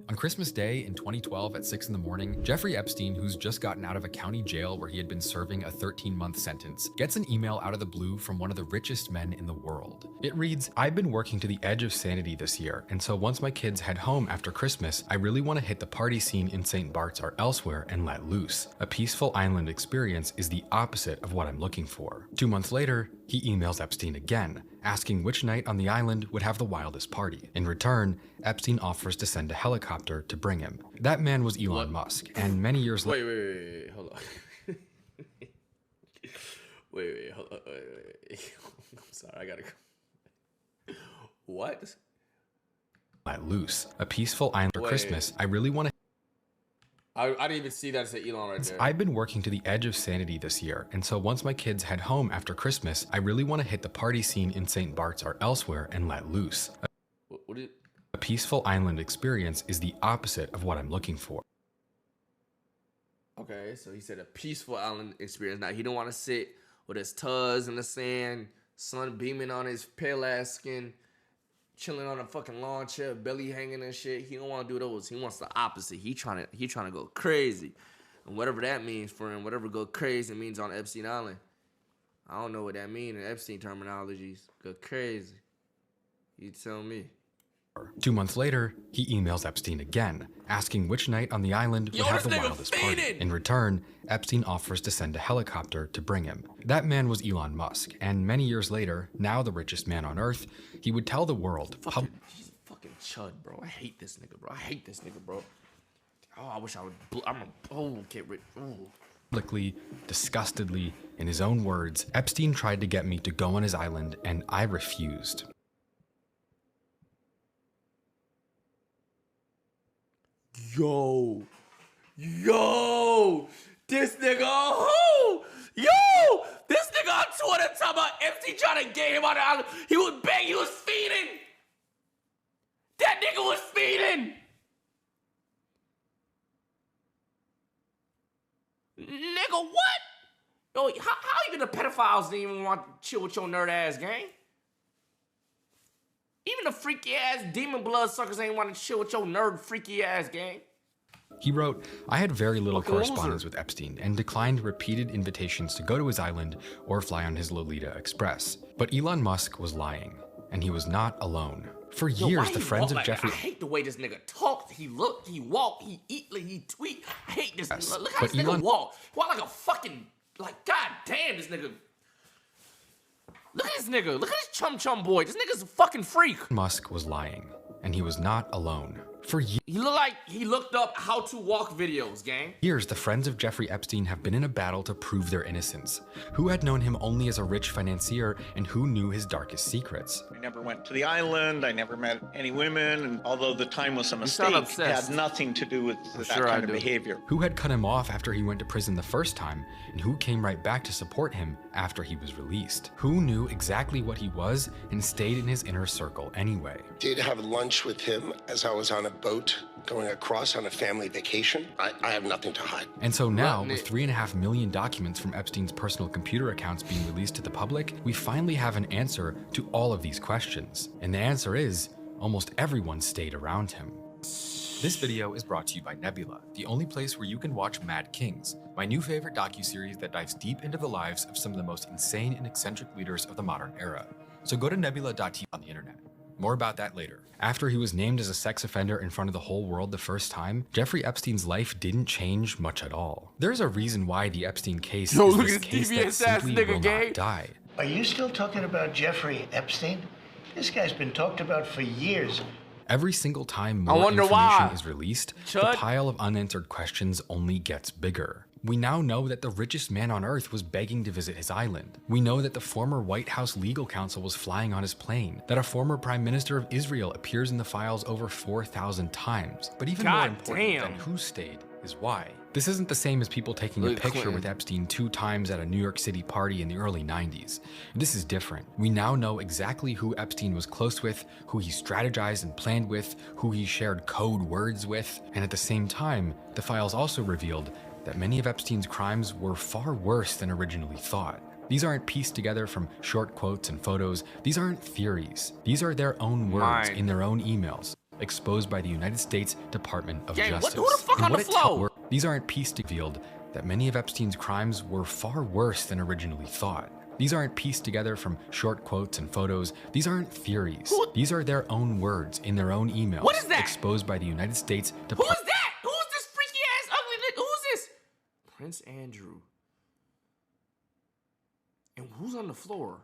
On Christmas Day in 2012 at 6 in the morning, Jeffrey Epstein, who's just gotten out of a county jail where he had been serving a 13-month sentence, gets an email out of the blue from one of the richest men in the world. It reads, "I've been working to the edge of sanity this year, and so once my kids head home after Christmas, I really want to hit the party scene in St. Bart's or elsewhere and let loose. A peaceful island experience is the opposite of what I'm looking for." 2 months later, he emails Epstein again, asking which night on the island would have the wildest party. In return, Epstein offers to send a helicopter to bring him. That man was Elon Musk, and many years later— Wait, hold on. Hold on. I'm sorry, I gotta go. What? Let loose. A peaceful island for Christmas. I really want to— I didn't even see that as Elon right there. I've been working to the edge of sanity this year, and so once my kids head home after Christmas, I really want to hit the party scene in St. Bart's or elsewhere and let loose. A peaceful island experience is the opposite of what I'm looking for. Okay, so he said a peaceful island experience. Now, he don't want to sit with his toes in the sand, sun beaming on his pale ass skin, chilling on a fucking lawn chair, belly hanging and shit. He don't want to do those. He wants the opposite. He trying to go crazy. And whatever that means for him, whatever go crazy means on Epstein Island. I don't know what that means in Epstein terminologies. Go crazy. You tell me. 2 months later, he emails Epstein again, asking which night on the island would have the wildest party. In return, Epstein offers to send a helicopter to bring him. That man was Elon Musk, and many years later, now the richest man on Earth, he would tell the world— He's a fucking chud, bro. I hate this nigga, bro. Oh, I wish I would get rid. Publicly, disgustedly, in his own words, Epstein tried to get me to go on his island, and I refused. Yo, this nigga, this nigga on Twitter talking about Epstein trying to get him on the island. He was begging, he was feeding. That nigga was feeding. Nigga, what? Yo, how even the pedophiles didn't even want to chill with your nerd ass gang? Even the freaky ass demon blood suckers ain't want to chill with your nerd freaky ass gang. He wrote, "I had very little correspondence with Epstein and declined repeated invitations to go to his island or fly on his Lolita Express. But Elon Musk was lying, and he was not alone. For years, the friends of Jeffrey— I hate the way this nigga talks. He look, he walk, he eat, he tweet. I hate this. Look how this nigga walk. Walk like a fucking, like, god damn, this nigga. Look at this nigga. Look at this chum boy. This nigga's a fucking freak. Musk was lying, and he was not alone. For He looked like he looked up how to walk videos, gang. years, the friends of Jeffrey Epstein have been in a battle to prove their innocence. Who had known him only as a rich financier, and who knew his darkest secrets? I never went to the island. I never met any women. And although the time was a mistake, it had nothing to do with that kind of behavior. Who had cut him off after he went to prison the first time, and who came right back to support him after he was released? Who knew exactly what he was and stayed in his inner circle anyway? Did have lunch with him as I was on a boat going across on a family vacation. I have nothing to hide. And so now, with 3.5 million documents from Epstein's personal computer accounts being released to the public, we finally have an answer to all of these questions. And the answer is, almost everyone stayed around him. This video is brought to you by Nebula, the only place where you can watch Mad Kings, my new favorite docuseries that dives deep into the lives of some of the most insane and eccentric leaders of the modern era. So go to nebula.tv on the internet. More about that later. After he was named as a sex offender in front of the whole world the first time, Jeffrey Epstein's life didn't change much at all. There's a reason why the Epstein case is this case that simply will not die. Are you still talking about Jeffrey Epstein? This guy's been talked about for years. Every single time more information is released, the pile of unanswered questions only gets bigger. We now know that the richest man on Earth was begging to visit his island. We know that the former White House legal counsel was flying on his plane, that a former Prime Minister of Israel appears in the files over 4,000 times. But even more important than who stayed is why. This isn't the same as people taking a picture with Epstein 2 times at a New York City party in the early 90s. This is different. We now know exactly who Epstein was close with, who he strategized and planned with, who he shared code words with, and at the same time, the files also revealed that many of Epstein's crimes were far worse than originally thought. These aren't pieced together from short quotes and photos. These aren't theories. These are their own words in their own emails. exposed by the United States Department of Justice. Who the fuck on the floor? These aren't pieced revealed that many of Epstein's crimes were far worse than originally thought. These aren't pieced together from short quotes and photos. These aren't theories. These are their own words in their own emails. What is that? Exposed by the United States Department. Who's that? Who's this freaky ass ugly nigga? Who's this? Prince Andrew. And who's on the floor?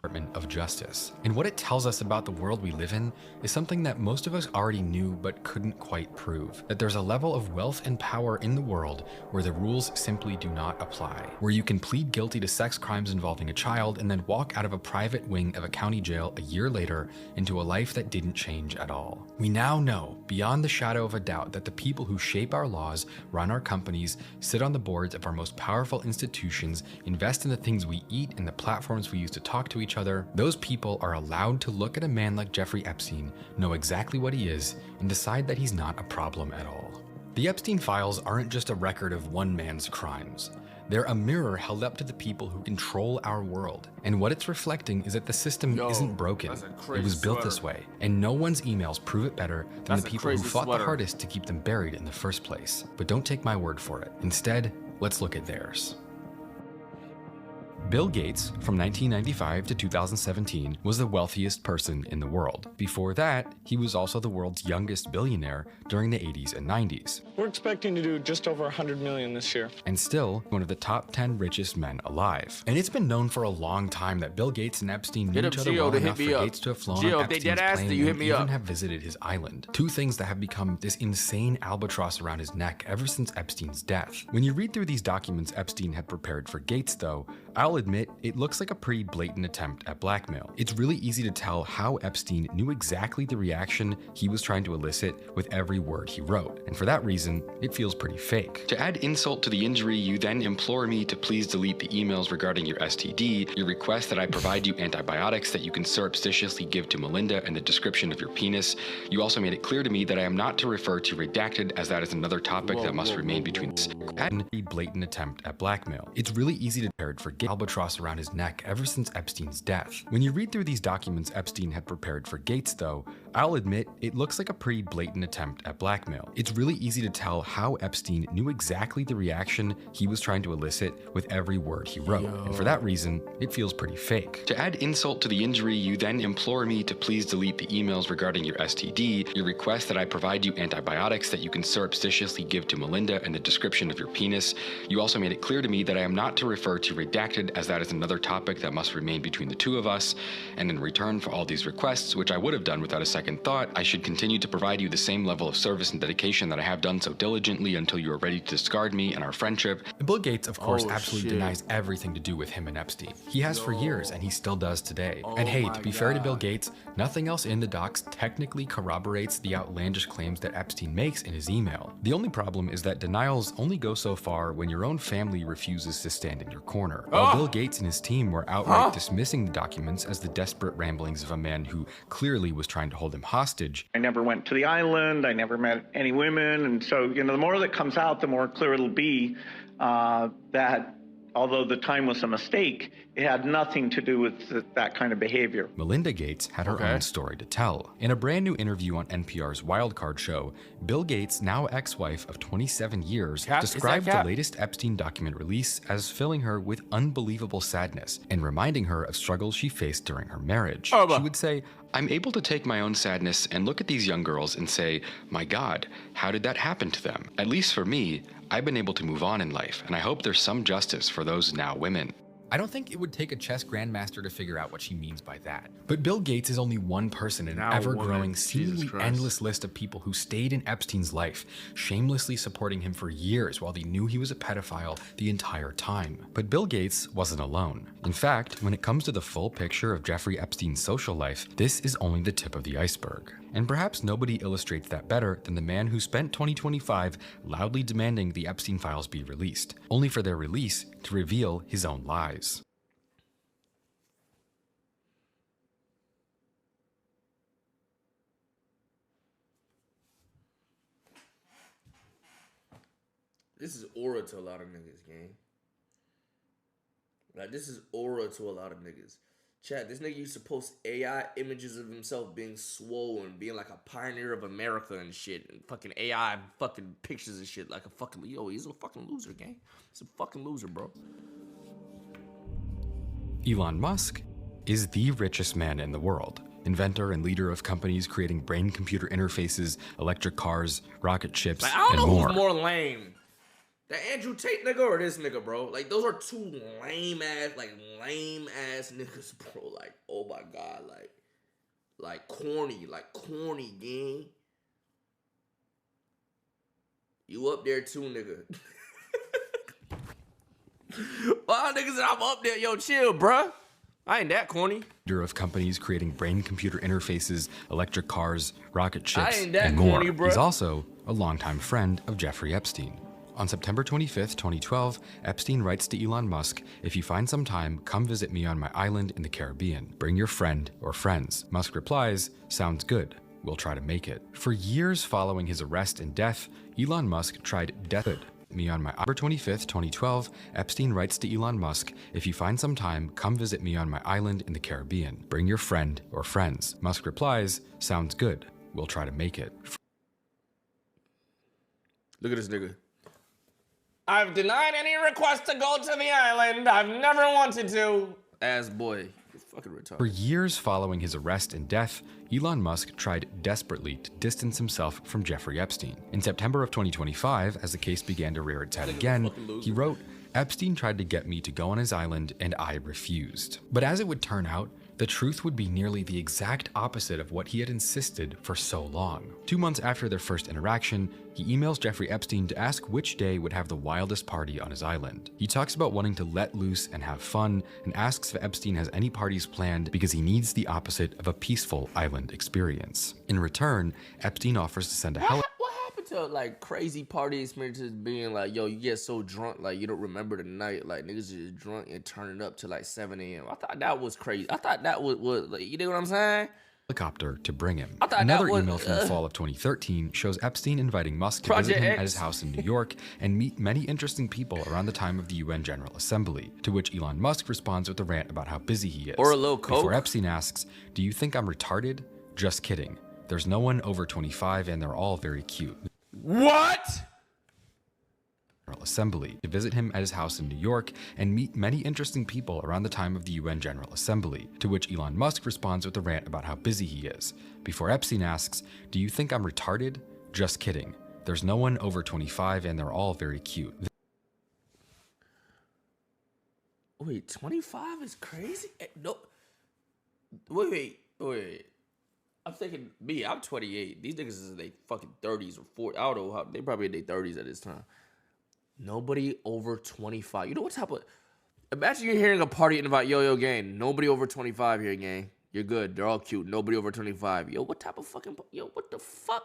Department of Justice. And what it tells us about the world we live in is something that most of us already knew but couldn't quite prove. That there's a level of wealth and power in the world where the rules simply do not apply. Where you can plead guilty to sex crimes involving a child and then walk out of a private wing of a county jail a year later into a life that didn't change at all. We now know, beyond the shadow of a doubt, that the people who shape our laws, run our companies, sit on the boards of our most powerful institutions, invest in the things we eat and the platforms we use to talk to each other, those people are allowed to look at a man like Jeffrey Epstein, know exactly what he is, and decide that he's not a problem at all. The Epstein files aren't just a record of one man's crimes. They're a mirror held up to the people who control our world. And what it's reflecting is that the system isn't broken. It was built this way. And no one's emails prove it better than the people who fought the hardest to keep them buried in the first place. But don't take my word for it. Instead, let's look at theirs. Bill Gates, from 1995 to 2017, was the wealthiest person in the world. Before that, he was also the world's youngest billionaire during the 80s and 90s. We're expecting to do just over 100 million this year. And still, one of the top 10 richest men alive. And it's been known for a long time that Bill Gates and Epstein knew each other well enough for Gates to have flown on Epstein's plane and even have visited his island. Two things that have become this insane albatross around his neck ever since Epstein's death. When you read through these documents Epstein had prepared for Gates, though, I'll admit, it looks like a pretty blatant attempt at blackmail. It's really easy to tell how Epstein knew exactly the reaction he was trying to elicit with every word he wrote, and for that reason, it feels pretty fake. To add insult to the injury, you then implore me to please delete the emails regarding your STD, you request that I provide you antibiotics that you can surreptitiously give to Melinda, and the description of your penis. You also made it clear to me that I am not to refer to redacted, as that is another topic that must remain between us. A blatant attempt at blackmail. It's really easy to prepared for albatross around his neck ever since Epstein's death. When you read through these documents Epstein had prepared for Gates, though, I'll admit, it looks like a pretty blatant attempt at blackmail. It's really easy to tell how Epstein knew exactly the reaction he was trying to elicit with every word he wrote, and for that reason, it feels pretty fake. To add insult to the injury, you then implore me to please delete the emails regarding your STD, you request that I provide you antibiotics that you can surreptitiously give to Melinda, and the description of your penis. You also made it clear to me that I am not to refer to redacted, as that is another topic that must remain between the two of us, and in return for all these requests, which I would have done without a second thought, I should continue to provide you the same level of service and dedication that I have done so diligently until you are ready to discard me and our friendship. Bill Gates, of course, absolutely denies everything to do with him and Epstein. He has for years, and he still does today. And hey, to be fair to Bill Gates, nothing else in the docs technically corroborates the outlandish claims that Epstein makes in his email. The only problem is that denials only go so far when your own family refuses to stand in your corner. While Bill Gates and his team were outright dismissing the documents as the desperate ramblings of a man who clearly was trying to hold him hostage. I never went to the island, I never met any women, and so, the more that comes out, the more clear it'll be that although the time was a mistake, it had nothing to do with that kind of behavior. Melinda Gates had her own story to tell. In a brand new interview on NPR's Wildcard show, Bill Gates, now ex-wife of 27 years, described the latest Epstein document release as filling her with unbelievable sadness and reminding her of struggles she faced during her marriage. She would say, "I'm able to take my own sadness and look at these young girls and say, my God, how did that happen to them? At least for me, I've been able to move on in life, and I hope there's some justice for those now women." I don't think it would take a chess grandmaster to figure out what she means by that. But Bill Gates is only one person in an ever-growing, seemingly endless list of people who stayed in Epstein's life, shamelessly supporting him for years while they knew he was a pedophile the entire time. But Bill Gates wasn't alone. In fact, when it comes to the full picture of Jeffrey Epstein's social life, this is only the tip of the iceberg. And perhaps nobody illustrates that better than the man who spent 2025 loudly demanding the Epstein files be released, only for their release to reveal his own lies. This is aura to a lot of niggas, gang. Like, this is aura to a lot of niggas. Chad, this nigga used to post AI images of himself being swollen, being like a pioneer of America and shit, and fucking AI fucking pictures and shit, like a fucking, yo, he's a fucking loser, gang. He's a fucking loser, bro. Elon Musk is the richest man in the world. Inventor and leader of companies creating brain-computer interfaces, electric cars, rocket ships, like, I don't and know more. Who's more lame, the Andrew Tate nigga or this nigga, bro? Like, those are two lame ass niggas, bro. Like, oh my god, like corny, gang. You up there too, nigga? Well, niggas said I'm up there, yo, chill, bruh. I ain't that corny. Leader of companies creating brain-computer interfaces, electric cars, rocket ships, ain't that and more. corny, bruh. He's also a longtime friend of Jeffrey Epstein. On September 25th, 2012, Epstein writes to Elon Musk, "If you find some time, come visit me on my island in the Caribbean. Bring your friend or friends." Musk replies, "Sounds good. We'll try to make it." For years following his arrest and death, Elon Musk tried death. Me on my October 25th, 2012, Epstein writes to Elon Musk, "If you find some time, come visit me on my island in the Caribbean. Bring your friend or friends." Musk replies, "Sounds good. We'll try to make it." Look at this nigga. I've denied any request to go to the island. I've never wanted to. Ass boy. You're fucking retarded. For years following his arrest and death, Elon Musk tried desperately to distance himself from Jeffrey Epstein. In September of 2025, as the case began to rear its head again, he wrote, "Epstein tried to get me to go on his island and I refused." But as it would turn out, the truth would be nearly the exact opposite of what he had insisted for so long. 2 months after their first interaction, he emails Jeffrey Epstein to ask which day would have the wildest party on his island. He talks about wanting to let loose and have fun, and asks if Epstein has any parties planned because he needs the opposite of a peaceful island experience. In return, Epstein offers to send a What happened to like crazy party experiences being like, yo, you get so drunk like you don't remember the night, like niggas just drunk and turning up to like 7 a.m. I thought that was crazy. I thought that was like, you know what I'm saying? Helicopter to bring him. I thought Another that was, email from the fall of 2013 shows Epstein inviting Musk to Project visit him X. at his house in New York and meet many interesting people around the time of the UN General Assembly, to which Elon Musk responds with a rant about how busy he is. Or a little coke. Before Epstein asks, "Do you think I'm retarded? Just kidding. There's no one over 25 and they're all very cute." What? Assembly, to visit him at his house in New York and meet many interesting people around the time of the UN General Assembly, to which Elon Musk responds with a rant about how busy he is. Before Epstein asks, "Do you think I'm retarded? Just kidding. There's no one over 25 and they're all very cute." Wait, 25 is crazy? No. Wait. I'm thinking, I'm 28. These niggas is in their fucking 30s or 40s. I don't know how, they probably in their 30s at this time. Nobody over 25. You know what type of, imagine you're hearing a party invite, yo, gang. Nobody over 25 here, gang. You're good. They're all cute. Nobody over 25. Yo, what type of fucking, yo, what the fuck?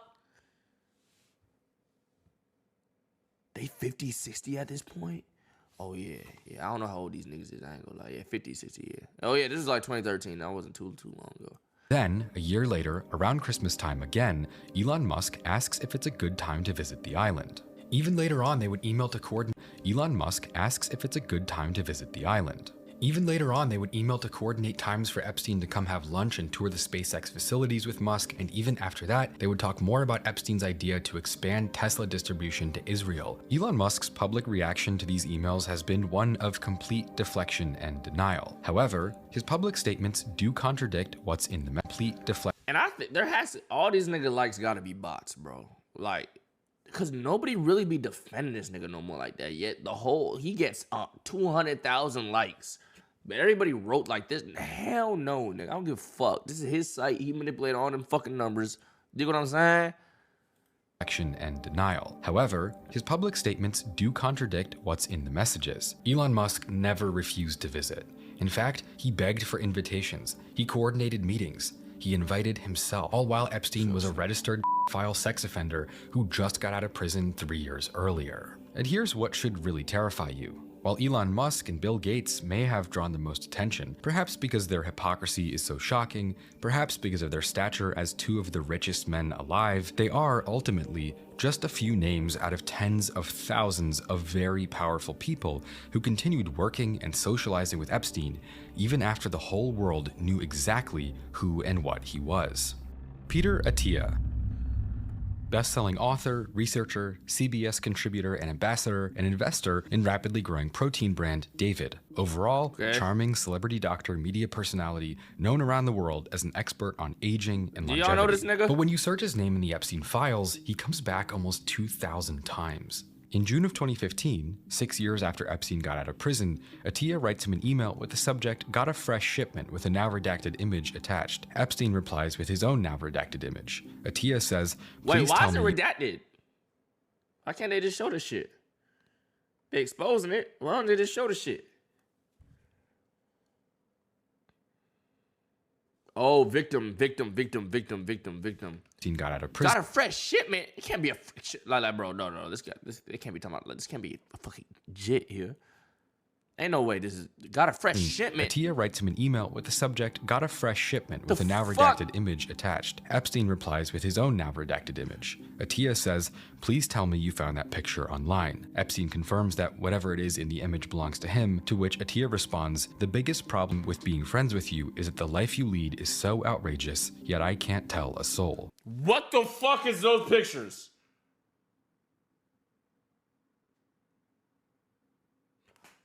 They 50, 60 at this point? Oh, yeah. I don't know how old these niggas is. I ain't gonna lie. Yeah, 50, 60, yeah. Oh, yeah, this is like 2013. That wasn't too long ago. Then, a year later, around Christmas time again, Elon Musk asks if it's a good time to visit the island. Even later on, they would email to coordinate. Elon Musk asks if it's a good time to visit the island. Even later on, they would email to coordinate times for Epstein to come have lunch and tour the SpaceX facilities with Musk, and even after that, they would talk more about Epstein's idea to expand Tesla distribution to Israel. Elon Musk's public reaction to these emails has been one of complete deflection and denial. However, his public statements do contradict what's in the complete deflection. And I think there has to, all these nigga likes gotta be bots, bro. Like, cause nobody really be defending this nigga no more like that. Yet he gets 200,000 likes. But everybody wrote like this. Hell no, nigga. I don't give a fuck. This is his site. He manipulated all them fucking numbers. You know what I'm saying? Action and denial. However, his public statements do contradict what's in the messages. Elon Musk never refused to visit. In fact, he begged for invitations. He coordinated meetings. He invited himself, all while Epstein was a registered file sex offender who just got out of prison 3 years earlier. And here's what should really terrify you. While Elon Musk and Bill Gates may have drawn the most attention, perhaps because their hypocrisy is so shocking, perhaps because of their stature as two of the richest men alive, they are ultimately just a few names out of tens of thousands of very powerful people who continued working and socializing with Epstein even after the whole world knew exactly who and what he was. Peter Attia. Best-selling author, researcher, CBS contributor and ambassador, and investor in rapidly growing protein brand David. Overall, charming celebrity doctor, media personality, known around the world as an expert on aging and longevity. Y'all know this nigga? But when you search his name in the Epstein files, he comes back almost 2,000 times. In June of 2015, 6 years after Epstein got out of prison, Attia writes him an email with the subject, "Got a fresh shipment," with a now redacted image attached. Epstein replies with his own now redacted image. Attia says, "Please why tell is it me." redacted? Why can't they just show the shit? They exposing it. Why don't they just show the shit? Oh, victim. Epstein got out of prison. Got a fresh shipment. It can't be a like bro. No. This it can't be talking about. This can't be a fucking jit here. Ain't no way this is got a fresh shipment. Attia writes him an email with the subject, "Got a fresh shipment," with a now redacted image attached. Epstein replies with his own now redacted image. Attia says, "Please tell me you found that picture online." Epstein confirms that whatever it is in the image belongs to him, to which Attia responds, "The biggest problem with being friends with you is that the life you lead is so outrageous, yet I can't tell a soul." What the fuck is those pictures?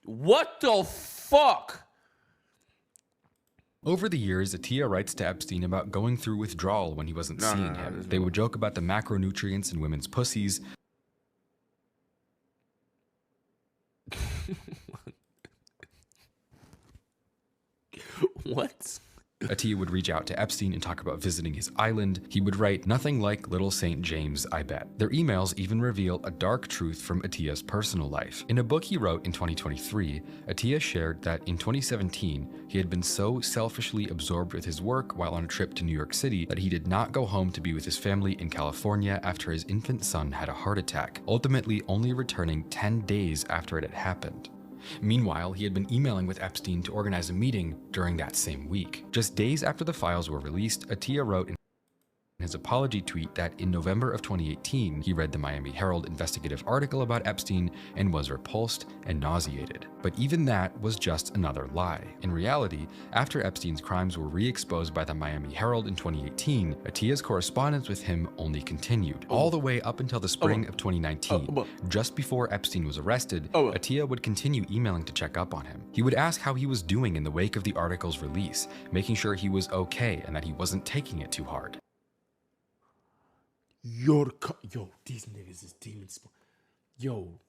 What the fuck? Over the years, Attia writes to Epstein about going through withdrawal when he wasn't seeing him. They would joke about the macronutrients in women's pussies. What? Attia would reach out to Epstein and talk about visiting his island. He would write, "Nothing like Little St. James, I bet." Their emails even reveal a dark truth from Attia's personal life. In a book he wrote in 2023, Attia shared that in 2017, he had been so selfishly absorbed with his work while on a trip to New York City that he did not go home to be with his family in California after his infant son had a heart attack, ultimately only returning 10 days after it had happened. Meanwhile, he had been emailing with Epstein to organize a meeting during that same week. Just days after the files were released, Attia wrote in his apology tweet that in November of 2018, he read the Miami Herald investigative article about Epstein and was repulsed and nauseated. But even that was just another lie. In reality, after Epstein's crimes were re-exposed by the Miami Herald in 2018, Attia's correspondence with him only continued, all the way up until the spring of 2019. Just before Epstein was arrested, Attia would continue emailing to check up on him. He would ask how he was doing in the wake of the article's release, making sure he was okay and that he wasn't taking it too hard. Yo, these niggas is demon spawn.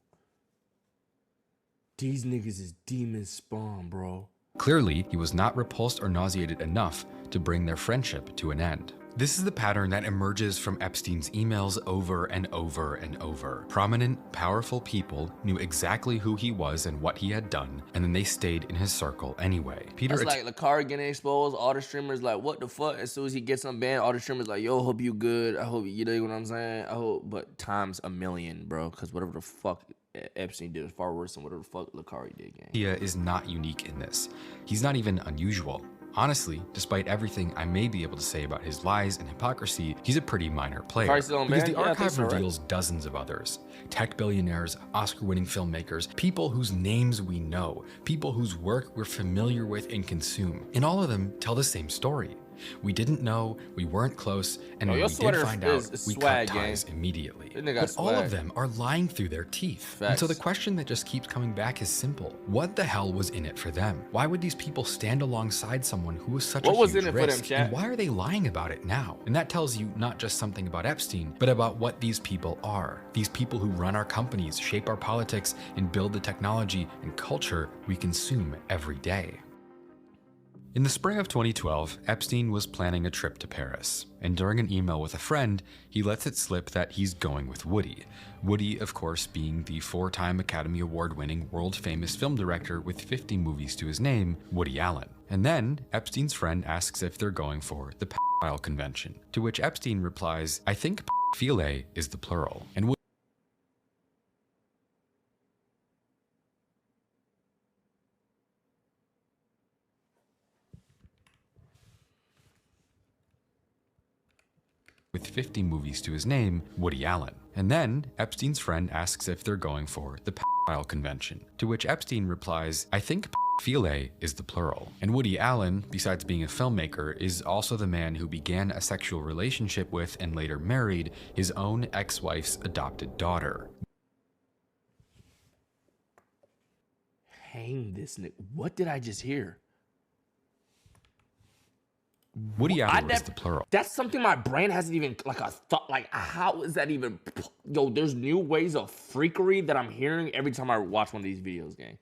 These niggas is demon spawn, bro. Clearly, he was not repulsed or nauseated enough to bring their friendship to an end. This is the pattern that emerges from Epstein's emails over and over and over. Prominent, powerful people knew exactly who he was and what he had done, and then they stayed in his circle anyway. That's like Lakari getting exposed, all the streamers like, what the fuck? As soon as he gets unbanned, all the streamers like, yo, hope you good. I hope you know what I'm saying. I hope, but times a million, bro, because whatever the fuck Epstein did was far worse than whatever the fuck Lakari did, gang. Attia is not unique in this. He's not even unusual. Honestly, despite everything I may be able to say about his lies and hypocrisy, he's a pretty minor player. Because the archive reveals dozens of others. Tech billionaires, Oscar-winning filmmakers, people whose names we know, people whose work we're familiar with and consume. And all of them tell the same story. We didn't know, we weren't close, and when we did find out, we cut ties immediately. But all of them are lying through their teeth. And so the question that just keeps coming back is simple. What the hell was in it for them? Why would these people stand alongside someone who was such a huge risk? And why are they lying about it now? And that tells you not just something about Epstein, but about what these people are. These people who run our companies, shape our politics, and build the technology and culture we consume every day. In the spring of 2012, Epstein was planning a trip to Paris, and during an email with a friend, he lets it slip that he's going with Woody. Woody, of course, being the 4-time Academy Award-winning, world-famous film director with 50 movies to his name, Woody Allen. And then, Epstein's friend asks if they're going for the pedophile convention, to which Epstein replies, "I think pedophile is the plural." And 50 movies to his name, Woody Allen. And then Epstein's friend asks if they're going for the pedophile convention, to which Epstein replies, "I think philae is the plural." And Woody Allen, besides being a filmmaker, is also the man who began a sexual relationship with and later married his own ex-wife's adopted daughter. Hang this nigga. What did I just hear? Woody Allen is the plural. That's something my brain hasn't even, like, a thought, like, how is that even? Yo, there's new ways of freakery that I'm hearing every time I watch one of these videos, gang.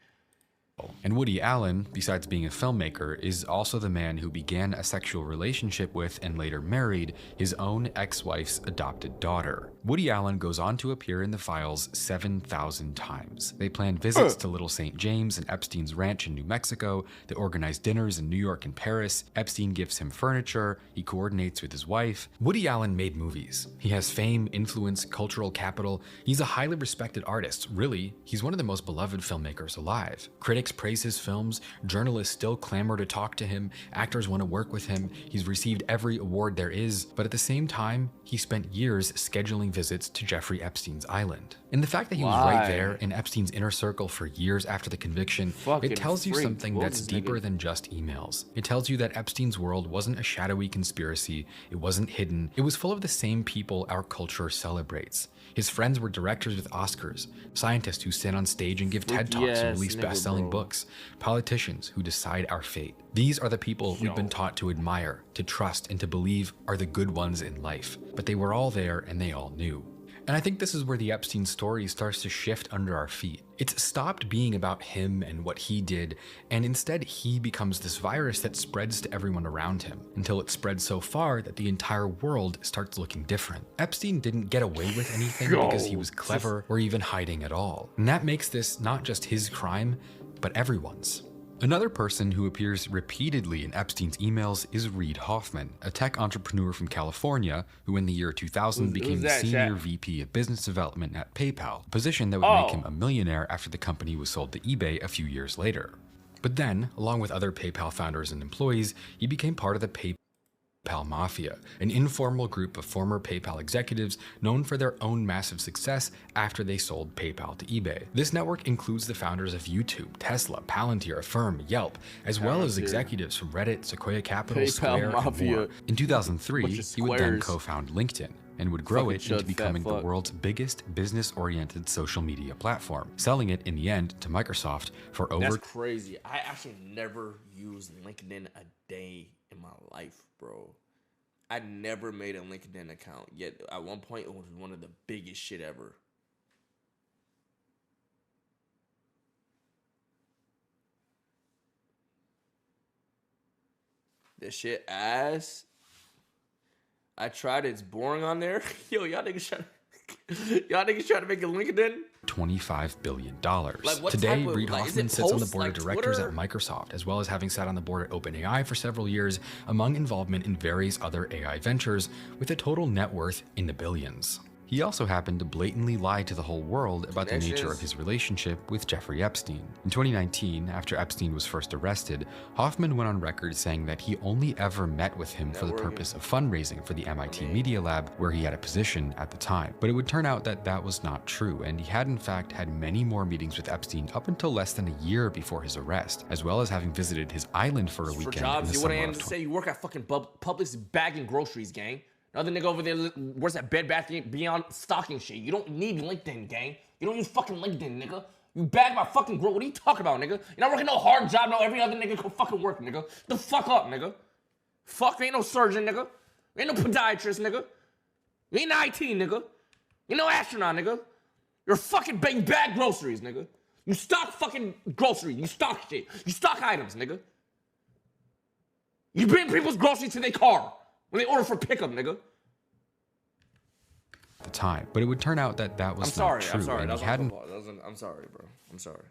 And Woody Allen, besides being a filmmaker, is also the man who began a sexual relationship with and later married his own ex-wife's adopted daughter. Woody Allen goes on to appear in the files 7,000 times. They plan visits to Little St. James and Epstein's ranch in New Mexico. They organize dinners in New York and Paris. Epstein gives him furniture. He coordinates with his wife. Woody Allen made movies. He has fame, influence, cultural capital. He's a highly respected artist. Really, he's one of the most beloved filmmakers alive. Critics praise his films, journalists still clamor to talk to him, actors want to work with him, he's received every award there is, but at the same time, he spent years scheduling visits to Jeffrey Epstein's island. And the fact that he was right there in Epstein's inner circle for years after the conviction, it tells you something that's deeper than just emails. It tells you that Epstein's world wasn't a shadowy conspiracy, it wasn't hidden, it was full of the same people our culture celebrates. His friends were directors with Oscars, scientists who sit on stage and give TED Talks and release best-selling books, politicians who decide our fate. These are the people we've been taught to admire, to trust, and to believe are the good ones in life. But they were all there and they all knew. And I think this is where the Epstein story starts to shift under our feet. It's stopped being about him and what he did, and instead he becomes this virus that spreads to everyone around him, until it spreads so far that the entire world starts looking different. Epstein didn't get away with anything because he was clever or even hiding at all. And that makes this not just his crime, but everyone's. Another person who appears repeatedly in Epstein's emails is Reid Hoffman, a tech entrepreneur from California who in the year 2000 became the senior VP of business development at PayPal, a position that would make him a millionaire after the company was sold to eBay a few years later. But then, along with other PayPal founders and employees, he became part of the PayPal Mafia, an informal group of former PayPal executives known for their own massive success after they sold PayPal to eBay. This network includes the founders of YouTube, Tesla, Palantir, Affirm, Yelp, as well as executives from Reddit, Sequoia Capital, Square, and more. In 2003, he would then co-found LinkedIn and would grow it into becoming the world's biggest business-oriented social media platform, selling it in the end to Microsoft for over— That's crazy. I actually never used LinkedIn a day in my life, bro. I never made a LinkedIn account, yet at one point it was one of the biggest shit ever. This shit ass. I tried it. It's boring on there. Yo, y'all niggas trying to make a LinkedIn? $25 billion. Like, today, Reid Hoffman sits on the board of directors at Microsoft, as well as having sat on the board at OpenAI for several years, among involvement in various other AI ventures, with a total net worth in the billions. He also happened to blatantly lie to the whole world about the nature of his relationship with Jeffrey Epstein. In 2019, after Epstein was first arrested, Hoffman went on record saying that he only ever met with him for the purpose of fundraising for the MIT Media Lab, where he had a position at the time. But it would turn out that that was not true, and he had in fact had many more meetings with Epstein up until less than a year before his arrest, as well as having visited his island for a weekend. For jobs, you want to say you work at fucking Publix bagging groceries, gang. Another nigga over there, where's that Bed Bath Beyond stocking shit? You don't need LinkedIn, gang. You don't use fucking LinkedIn, nigga. You bag my fucking What are you talking about, nigga? You're not working no hard job, no every other nigga can fucking work, nigga. The fuck up, nigga. Fuck, you ain't no surgeon, nigga. You ain't no podiatrist, nigga. You ain't IT, nigga. You ain't no astronaut, nigga. You're fucking bag groceries, nigga. You stock fucking groceries. You stock shit. You stock items, nigga. You bring people's groceries to their car when they order for pickup, nigga. At the time, but it would turn out that that was not true, and he hadn't— I'm sorry, bro. I'm sorry.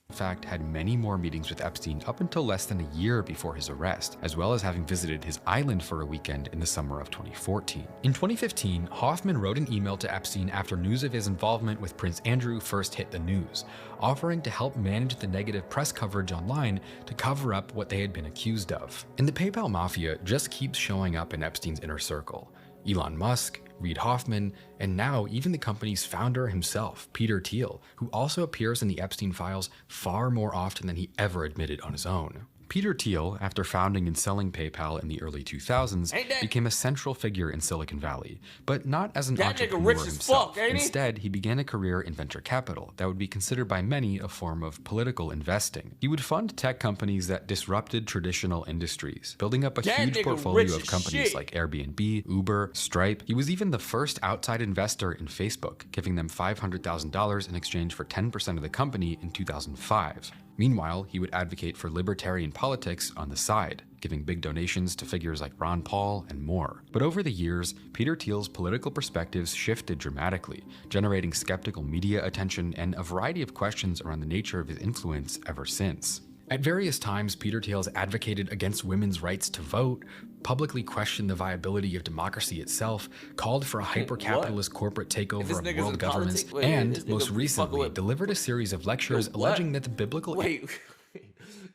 In fact, had many more meetings with Epstein up until less than a year before his arrest, as well as having visited his island for a weekend in the summer of 2014. In 2015, Hoffman wrote an email to Epstein after news of his involvement with Prince Andrew first hit the news, offering to help manage the negative press coverage online to cover up what they had been accused of. And the PayPal Mafia just keeps showing up in Epstein's inner circle. Elon Musk, Reid Hoffman, and now even the company's founder himself, Peter Thiel, who also appears in the Epstein files far more often than he ever admitted on his own. Peter Thiel, after founding and selling PayPal in the early 2000s, became a central figure in Silicon Valley, but not as an entrepreneur himself. Instead, he began a career in venture capital that would be considered by many a form of political investing. He would fund tech companies that disrupted traditional industries, building up a huge portfolio of companies like Airbnb, Uber, Stripe. He was even the first outside investor in Facebook, giving them $500,000 in exchange for 10% of the company in 2005. Meanwhile, he would advocate for libertarian politics on the side, giving big donations to figures like Ron Paul and more. But over the years, Peter Thiel's political perspectives shifted dramatically, generating skeptical media attention and a variety of questions around the nature of his influence ever since. At various times, Peter Thiel has advocated against women's rights to vote, publicly questioned the viability of democracy itself, called for a hyper-capitalist corporate takeover of world governments, and, most recently, delivered a series of lectures alleging that the biblical...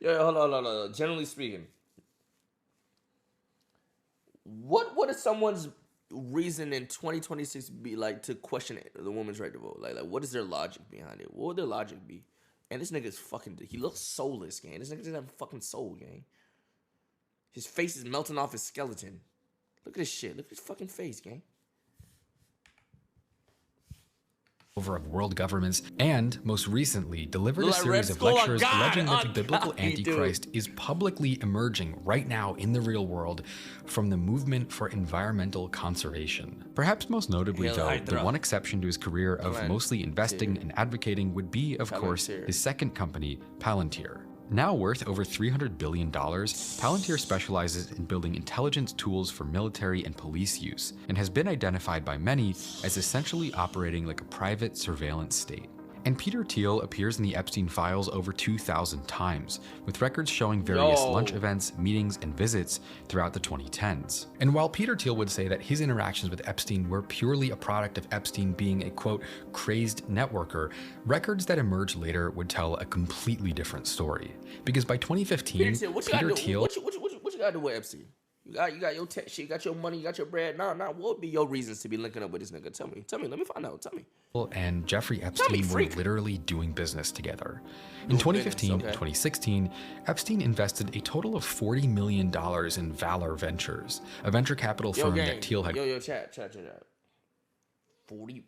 Yeah, hold on. Generally speaking, what is someone's reason in 2026 be like to question the woman's right to vote? Like what is their logic behind it? What would their logic be? And this nigga is fucking... He looks soulless, gang. This nigga doesn't have a fucking soul, gang. His face is melting off his skeleton. Look at this shit. Look at his fucking face, gang. Of world governments, and most recently delivered a series of lectures alleging that the biblical Antichrist is publicly emerging right now in the real world from the movement for environmental conservation. Perhaps most notably, though, the one exception to his career of mostly investing and advocating would be, of course, his second company, Palantir. Now worth over $300 billion, Palantir specializes in building intelligence tools for military and police use, and has been identified by many as essentially operating like a private surveillance state. And Peter Thiel appears in the Epstein files over 2,000 times, with records showing various lunch events, meetings, and visits throughout the 2010s. And while Peter Thiel would say that his interactions with Epstein were purely a product of Epstein being a, quote, crazed networker, records that emerged later would tell a completely different story. Because by 2015, Peter Thiel... What you got to do with Epstein? You got your tech shit, you got your money, you got your bread. Now, what would be your reasons to be linking up with this nigga? Tell me, let me find out, tell me. And Jeffrey Epstein were literally doing business together. In 2015 and 2016, Epstein invested a total of $40 million in Valor Ventures, a venture capital firm that Thiel had... Chat. 40,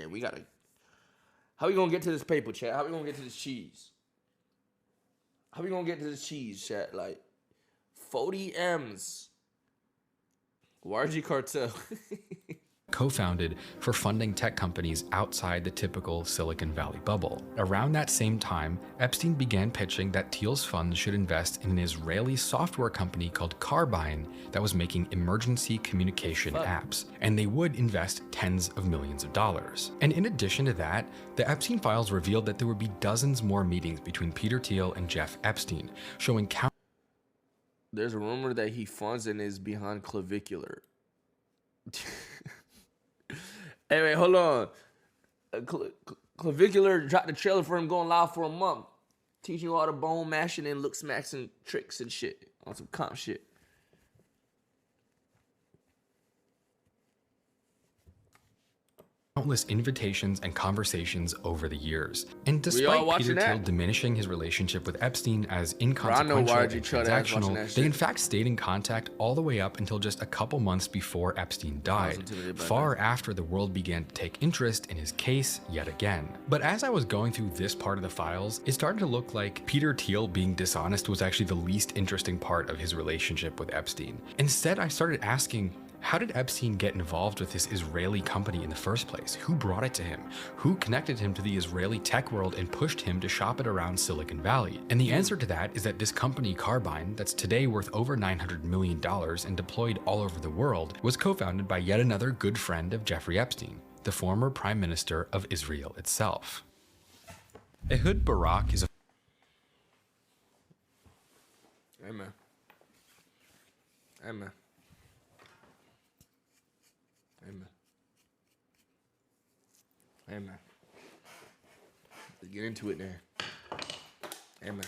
we gotta... How we gonna get to this paper, chat? How we gonna get to this cheese? How we gonna get to this cheese, chat? Like, 40 M's. YG Cartel. Co-founded for funding tech companies outside the typical Silicon Valley bubble. Around that same time, Epstein began pitching that Thiel's funds should invest in an Israeli software company called Carbine that was making emergency communication apps, and they would invest tens of millions of dollars. And in addition to that, the Epstein files revealed that there would be dozens more meetings between Peter Thiel and Jeff Epstein, showing There's a rumor that he funds and is behind clavicular. Hey, wait, hold on. Clavicular dropped the trailer for him going live for a month. Teaching you all the bone mashing and look smacks and tricks and shit. On some comp shit. Countless invitations and conversations over the years. And despite Peter Thiel diminishing his relationship with Epstein as inconsequential and transactional, they in fact stayed in contact all the way up until just a couple months before Epstein died, far after the world began to take interest in his case yet again. But as I was going through this part of the files, it started to look like Peter Thiel being dishonest was actually the least interesting part of his relationship with Epstein. Instead, I started asking, how did Epstein get involved with this Israeli company in the first place? Who brought it to him? Who connected him to the Israeli tech world and pushed him to shop it around Silicon Valley? And the answer to that is that this company, Carbine, that's today worth over $900 million and deployed all over the world, was co-founded by yet another good friend of Jeffrey Epstein, the former Prime Minister of Israel itself. Ehud Barak is a... Amen. Amen. Amen. Let's get into it now. Amen.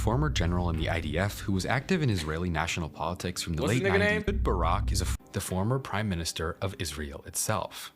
former general in the IDF who was active in Israeli national politics from the late 90s. Ehud Barak is the former prime minister of Israel itself.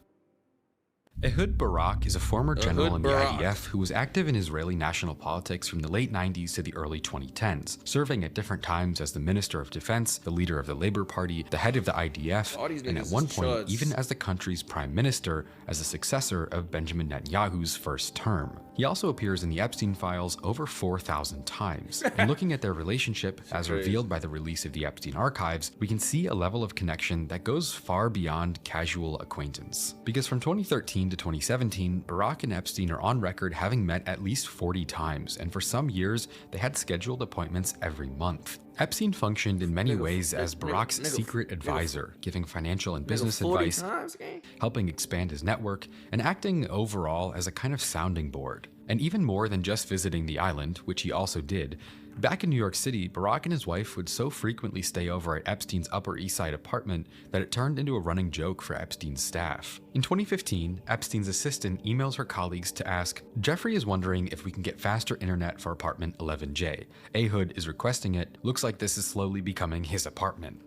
Ehud Barak is a former general in the IDF who was active in Israeli national politics from the late 90s to the early 2010s, serving at different times as the Minister of Defense, the leader of the Labour Party, the head of the IDF, and at one point even as the country's prime minister as the successor of Benjamin Netanyahu's first term. He also appears in the Epstein files over 4,000 times. And looking at their relationship, as revealed by the release of the Epstein archives, we can see a level of connection that goes far beyond casual acquaintance. Because from 2013 to 2017, Barak and Epstein are on record having met at least 40 times, and for some years, they had scheduled appointments every month. Epstein functioned in many ways as Barak's secret advisor, giving financial and business advice, helping expand his network, and acting overall as a kind of sounding board. And even more than just visiting the island, which he also did, back in New York City, Barak and his wife would so frequently stay over at Epstein's Upper East Side apartment that it turned into a running joke for Epstein's staff. In 2015, Epstein's assistant emails her colleagues to ask, "Jeffrey is wondering if we can get faster internet for apartment 11J. Ehud is requesting it. Looks like this is slowly becoming his apartment."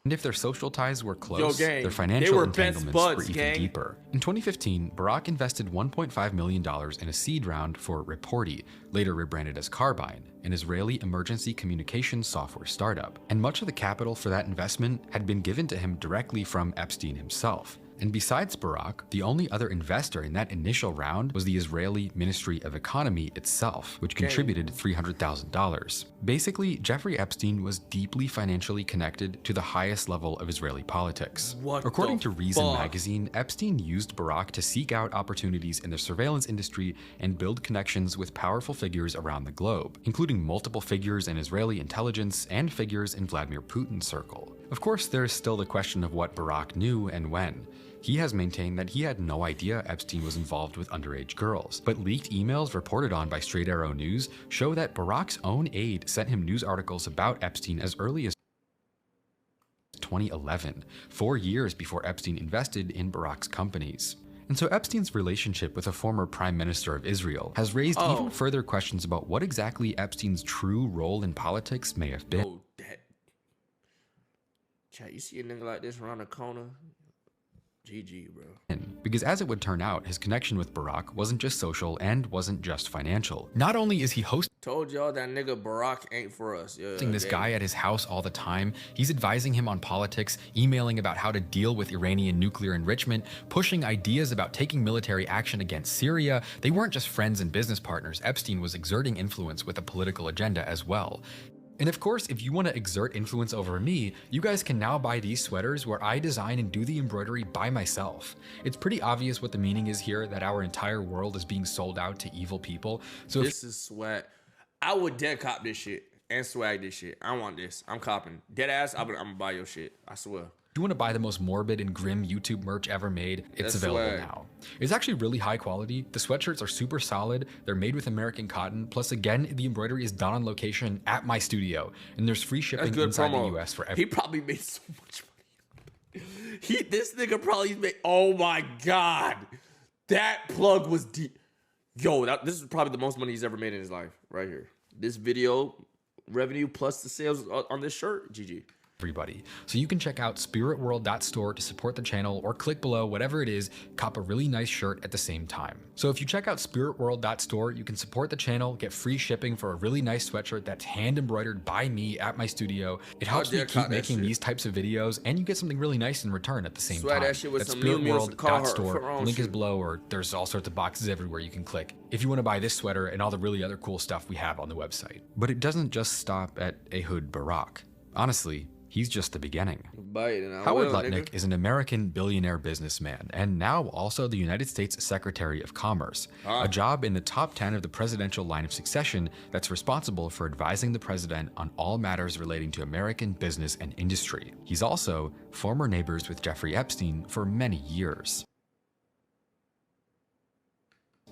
And if their social ties were close, their financial entanglements were even deeper. In 2015, Barak invested $1.5 million in a seed round for Reporty, later rebranded as Carbine, an Israeli emergency communications software startup. And much of the capital for that investment had been given to him directly from Epstein himself. And besides Barak, the only other investor in that initial round was the Israeli Ministry of Economy itself, which contributed $300,000. Basically, Jeffrey Epstein was deeply financially connected to the highest level of Israeli politics. According to Reason magazine, Epstein used Barak to seek out opportunities in the surveillance industry and build connections with powerful figures around the globe, including multiple figures in Israeli intelligence and figures in Vladimir Putin's circle. Of course, there is still the question of what Barak knew and when. He has maintained that he had no idea Epstein was involved with underage girls, but leaked emails reported on by Straight Arrow News show that Barak's own aide sent him news articles about Epstein as early as 2011, 4 years before Epstein invested in Barak's companies. And so Epstein's relationship with a former prime minister of Israel has raised even further questions about what exactly Epstein's true role in politics may have been. Chat, you see a nigga like this around the corner? GG, bro. Because as it would turn out, his connection with Barak wasn't just social and wasn't just financial. Not only is he hosting Told y'all that nigga Barak ain't for us. This guy at his house all the time, he's advising him on politics, emailing about how to deal with Iranian nuclear enrichment, pushing ideas about taking military action against Syria. They weren't just friends and business partners. Epstein was exerting influence with a political agenda as well. And of course, if you want to exert influence over me, you guys can now buy these sweaters where I design and do the embroidery by myself. It's pretty obvious what the meaning is here, that our entire world is being sold out to evil people. So this is swag. I would dead cop this shit and swag this shit. I want this. I'm copping. Dead ass, I'm gonna buy your shit. I swear. If you want to buy the most morbid and grim YouTube merch ever made, it's available now. It's actually really high quality. The sweatshirts are super solid. They're made with American cotton. Plus, again, the embroidery is done on location at my studio. And there's free shipping inside the US for everyone. He probably made so much money. This nigga probably made, oh my God. That plug was deep. Yo, this is probably the most money he's ever made in his life, right here. This video revenue plus the sales on this shirt, GG. Everybody. So you can check out spiritworld.store to support the channel, or click below, whatever it is, cop a really nice shirt at the same time. So if you check out spiritworld.store, you can support the channel, get free shipping for a really nice sweatshirt that's hand embroidered by me at my studio. It helps me keep making these types of videos, and you get something really nice in return at the same time. That shit with That's some spiritworld.store. Link is below, or there's all sorts of boxes everywhere you can click if you want to buy this sweater and all the really other cool stuff we have on the website. But it doesn't just stop at Ehud Barak. Honestly, he's just the beginning. Howard Lutnick is an American billionaire businessman and now also the United States Secretary of Commerce, a job in the top 10 of the presidential line of succession that's responsible for advising the president on all matters relating to American business and industry. He's also former neighbors with Jeffrey Epstein for many years.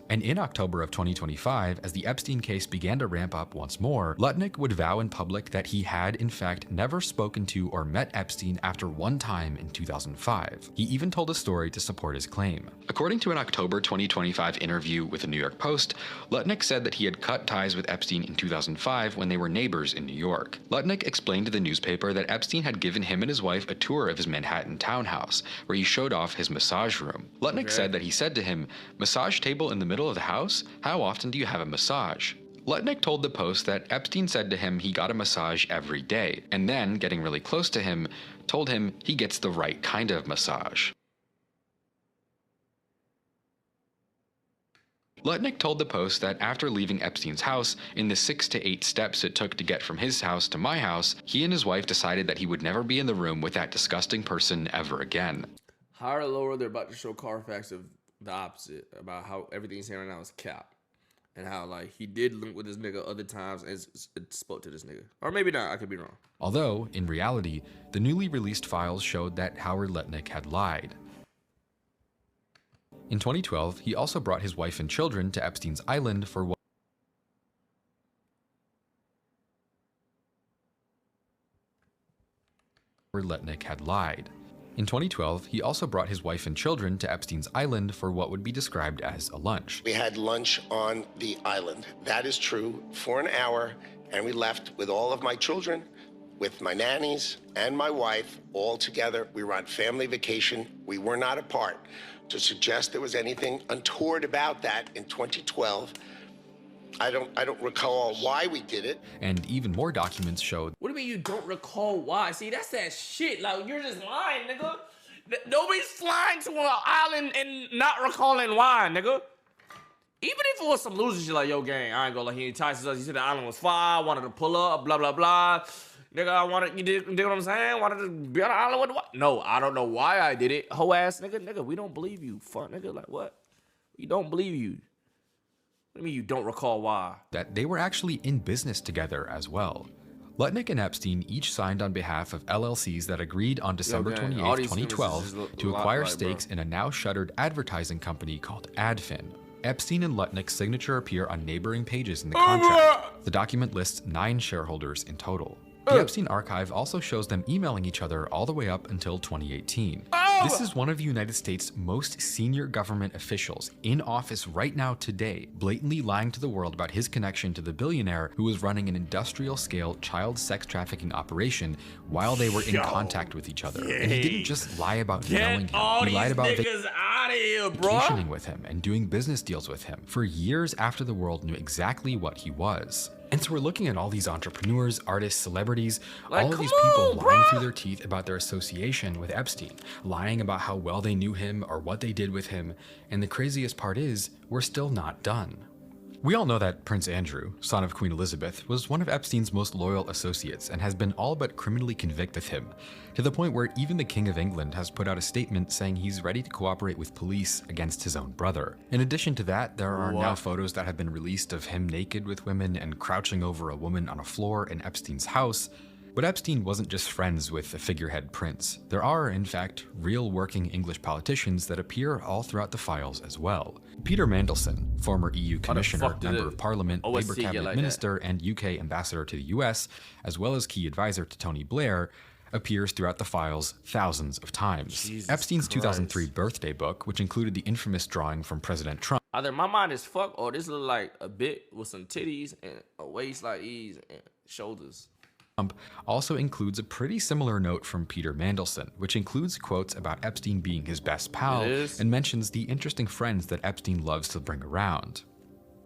And in October of 2025, as the Epstein case began to ramp up once more, Lutnick would vow in public that he had, in fact, never spoken to or met Epstein after one time in 2005. He even told a story to support his claim. According to an October 2025 interview with the New York Post, Lutnick said that he had cut ties with Epstein in 2005 when they were neighbors in New York. Lutnick explained to the newspaper that Epstein had given him and his wife a tour of his Manhattan townhouse, where he showed off his massage room. Lutnick said that he said to him, "Massage table in the middle of the house? How often do you have a massage?" Lutnick told the Post that Epstein said to him he got a massage every day, and then, getting really close to him, told him he gets the right kind of massage. Lutnick told the Post that after leaving Epstein's house, in the 6 to 8 steps it took to get from his house to my house, he and his wife decided that he would never be in the room with that disgusting person ever again. Higher or lower, they're about to show Carfax of the opposite, about how everything he's saying right now is cap. And how, like, he did link with this nigga other times and it spoke to this nigga. Or maybe not, I could be wrong. Although, in reality, the newly released files showed that Howard Lutnick had lied. In 2012, he also brought his wife and children to Epstein's Island for what Lutnick had lied. In 2012, he also brought his wife and children to Epstein's Island for what would be described as a lunch. We had lunch on the island. That is true, for an hour, and we left with all of my children, with my nannies and my wife, all together. We were on family vacation. We were not apart. To suggest there was anything untoward about that in 2012, I don't recall why we did it. And even more documents showed. What do you mean you don't recall why? See, that's that shit. Like, you're just lying, nigga. Nobody's flying to an island and not recalling why, nigga. Even if it was some loser shit like, yo, gang, I ain't gonna let he entice us. He said the island was fire, wanted to pull up, blah, blah, blah. Nigga, I wanted, you dig what I'm saying? Wanted to be on the island with what? No, I don't know why I did it. Hoe ass nigga, nigga, we don't believe you. Fuck, nigga, like what? We don't believe you. What do you mean you don't recall why? That they were actually in business together as well. Lutnick and Epstein each signed on behalf of LLCs that agreed on December 28, 2012 to acquire stakes in a now shuttered advertising company called AdFin. Epstein and Lutnick's signature appear on neighboring pages in the contract. The document lists 9 shareholders in total. The Epstein archive also shows them emailing each other all the way up until 2018. This is one of the United States' most senior government officials in office right now today, blatantly lying to the world about his connection to the billionaire who was running an industrial-scale child sex trafficking operation while they were in contact with each other. And he didn't just lie about knowing him. He lied about vacationing with him and doing business deals with him for years after the world knew exactly what he was. And so we're looking at all these entrepreneurs, artists, celebrities, like, all of these people lying through their teeth about their association with Epstein, lying about how well they knew him or what they did with him. And the craziest part is, we're still not done. We all know that Prince Andrew, son of Queen Elizabeth, was one of Epstein's most loyal associates and has been all but criminally convicted of him, to the point where even the King of England has put out a statement saying he's ready to cooperate with police against his own brother. In addition to that, there are now photos that have been released of him naked with women and crouching over a woman on a floor in Epstein's house. But Epstein wasn't just friends with the figurehead prince. There are, in fact, real working English politicians that appear all throughout the files as well. Peter Mandelson, former EU Commissioner, Member of Parliament, Labour Cabinet Minister, and UK Ambassador to the US, as well as key advisor to Tony Blair, appears throughout the files thousands of times. Jesus Epstein's Christ. 2003 birthday book, which included the infamous drawing from President Trump, either my mind is fucked or this look like a bit with some titties and a waist like these and shoulders. also includes a pretty similar note from Peter Mandelson, which includes quotes about Epstein being his best pal and mentions the interesting friends that Epstein loves to bring around.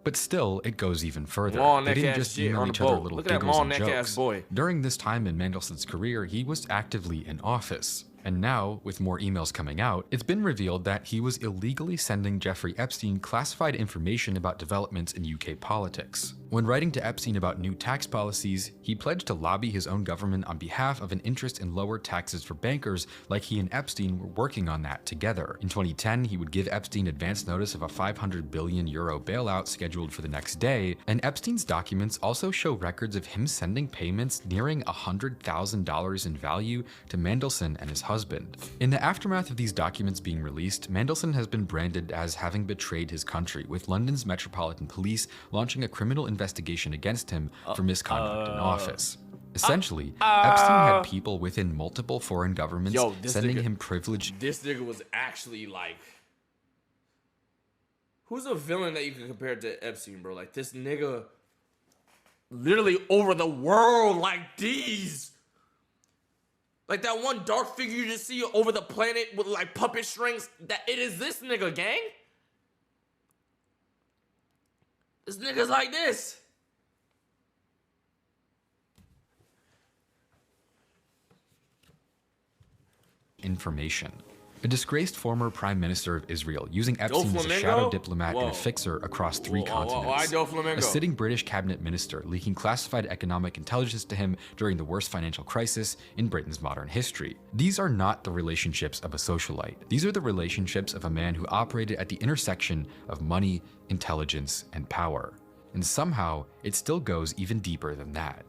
But still, it goes even further. They didn't just email each other little giggles and jokes. During this time in Mandelson's career, he was actively in office. And now, with more emails coming out, it's been revealed that he was illegally sending Jeffrey Epstein classified information about developments in UK politics. When writing to Epstein about new tax policies, he pledged to lobby his own government on behalf of an interest in lower taxes for bankers, like he and Epstein were working on that together. In 2010, he would give Epstein advance notice of a 500 billion euro bailout scheduled for the next day, and Epstein's documents also show records of him sending payments nearing $100,000 in value to Mandelson and his husband. In the aftermath of these documents being released, Mandelson has been branded as having betrayed his country, with London's Metropolitan Police launching a criminal investigation against him for misconduct in office. Essentially, Epstein had people within multiple foreign governments sending him privileged. This nigga was actually like, who's a villain that you can compare to Epstein, bro? Like, this nigga literally over the world like these. Like that one dark figure you just see over the planet with like puppet strings. That it is this nigga, gang. This nigga's like this. Information. A disgraced former prime minister of Israel, using Epstein as a shadow diplomat and a fixer across three continents. A sitting British cabinet minister leaking classified economic intelligence to him during the worst financial crisis in Britain's modern history. These are not the relationships of a socialite. These are the relationships of a man who operated at the intersection of money, intelligence, and power. And somehow, it still goes even deeper than that.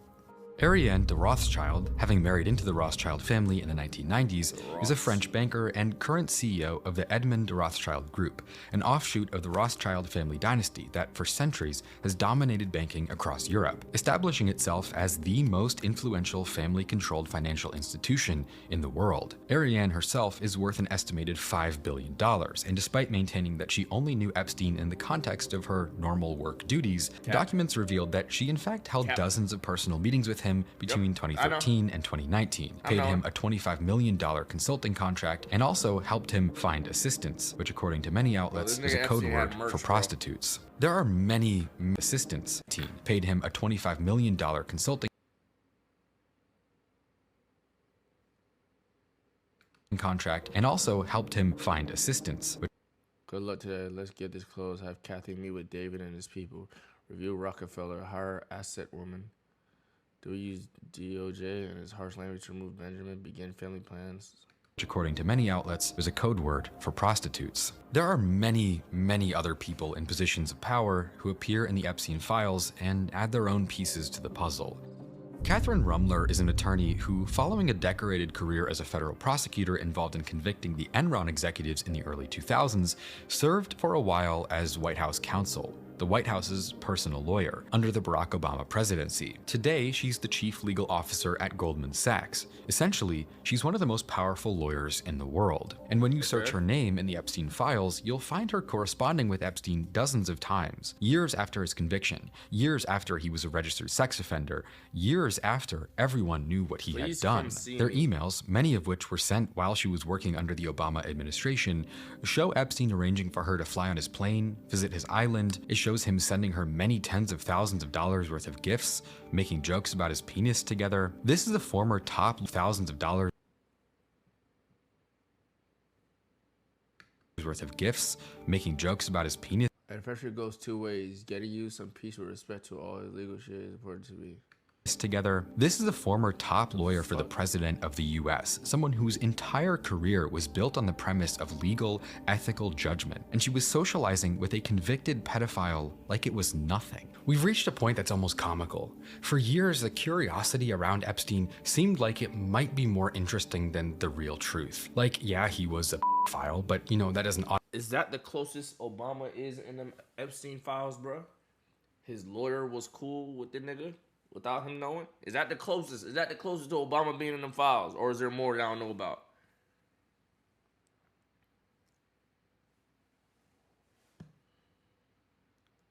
Ariane de Rothschild, having married into the Rothschild family in the 1990s, is a French banker and current CEO of the Edmond de Rothschild Group, an offshoot of the Rothschild family dynasty that for centuries has dominated banking across Europe, establishing itself as the most influential family-controlled financial institution in the world. Ariane herself is worth an estimated $5 billion, and despite maintaining that she only knew Epstein in the context of her normal work duties, documents revealed that she in fact held dozens of personal meetings with him between 2013 and 2019, paid him a $25 million consulting contract, and also helped him find assistants, which according to many outlets is a code word for prostitutes. There are many assistants. Paid him a $25 million consulting contract, and also helped him find assistants. Good luck today. Let's get this closed. Have Kathy meet with David and his people. Review Rockefeller. Hire asset woman. Do we use DOJ and his harsh language to remove Benjamin? Begin family plans. Which according to many outlets is a code word for prostitutes. There are many other people in positions of power who appear in the Epstein files and add their own pieces to the puzzle. Catherine Rumler is an attorney who, following a decorated career as a federal prosecutor involved in convicting the Enron executives in the early 2000s, served for a while as White House counsel, the White House's personal lawyer, under the Barack Obama presidency. Today, she's the chief legal officer at Goldman Sachs. Essentially, she's one of the most powerful lawyers in the world. And when you search her name in the Epstein files, you'll find her corresponding with Epstein dozens of times, years after his conviction, years after he was a registered sex offender, years after everyone knew what he had done. Their emails, many of which were sent while she was working under the Obama administration, show Epstein arranging for her to fly on his plane, visit his island. It shows him sending her many tens of thousands of dollars worth of gifts, making jokes about his penis together. This is a former top thousands of dollars worth of gifts, making jokes about his penis. And pressure goes two ways. Gotta use some peace with respect to all his legal shit is important to me. Together. This is a former top lawyer for the president of the US, someone whose entire career was built on the premise of legal, ethical judgment, and she was socializing with a convicted pedophile like it was nothing. We've reached a point that's almost comical. For years, the curiosity around Epstein seemed like it might be more interesting than the real truth. Like, yeah, he was a pedophile, but you know, that doesn't... Is that the closest Obama is in them Epstein files, bro? His lawyer was cool with the nigga? Without him knowing? Is that the closest? Is that the closest to Obama being in them files? Or is there more that I don't know about?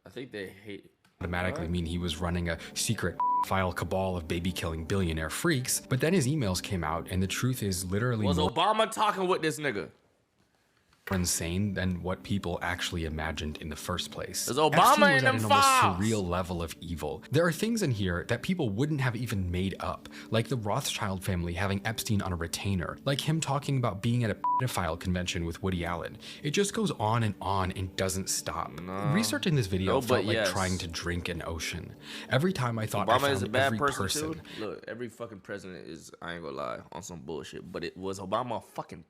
I think they hate... automatically mean he was running a secret file cabal of baby-killing billionaire freaks, but then his emails came out, and the truth is literally... Was Obama talking with this nigga? insane than what people actually imagined in the first place. There's Obama in them an files. almost surreal level of evil. There are things in here that people wouldn't have even made up, like the Rothschild family having Epstein on a retainer, like him talking about being at a pedophile convention with Woody Allen. It just goes on and doesn't stop. Researching this video felt like trying to drink an ocean. Every time I thought Obama I is a found bad every person too. Look, every fucking president is, I ain't gonna lie, on some bullshit. But it was Obama a fucking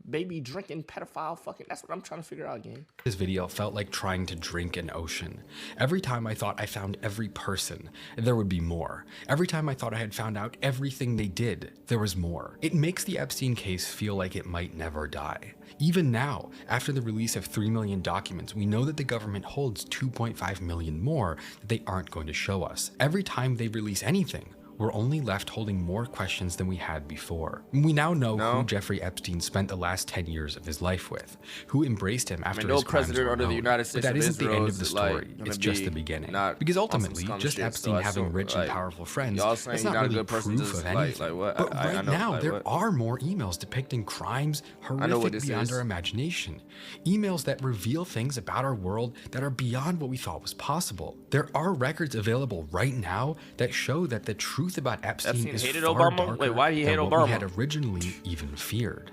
baby drinking pedophile fucking, that's what I'm trying to figure out, gang. This video felt like trying to drink an ocean. Every time I thought I found every person, there would be more. Every time I thought I had found out everything they did, there was more. It makes the Epstein case feel like it might never die. Even now, after the release of 3 million documents, we know that the government holds 2.5 million more that they aren't going to show us. Every time they release anything, we're only left holding more questions than we had before. We now know who Jeffrey Epstein spent the last 10 years of his life with, who embraced him after his crimes were known. The United States but that isn't the end of the story, it's just the beginning. Because ultimately, just Epstein having rich and powerful friends, that's not really proof of anything. But right now, there are more emails depicting crimes horrific beyond our imagination. Emails that reveal things about our world that are beyond what we thought was possible. There are records available right now that show that the truth about Epstein is far darker than what we had originally even feared.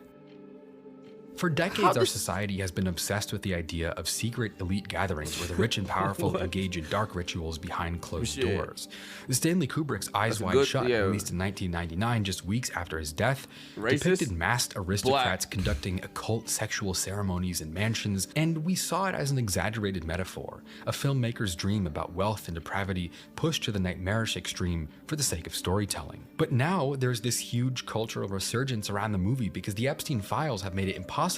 For decades, our society has been obsessed with the idea of secret elite gatherings where the rich and powerful engage in dark rituals behind closed doors. Stanley Kubrick's Eyes Wide Shut, released in 1999, just weeks after his death, depicted masked aristocrats conducting occult sexual ceremonies in mansions, and we saw it as an exaggerated metaphor, a filmmaker's dream about wealth and depravity pushed to the nightmarish extreme for the sake of storytelling. But now, there's this huge cultural resurgence around the movie because the Epstein files have made it impossible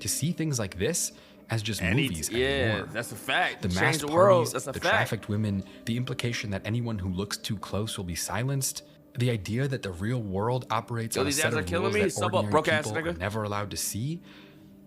to see things like this as just movies anymore. That's a fact. The masked parties, the trafficked women, the implication that anyone who looks too close will be silenced, the idea that the real world operates on a set of rules that ordinary people are never allowed to see.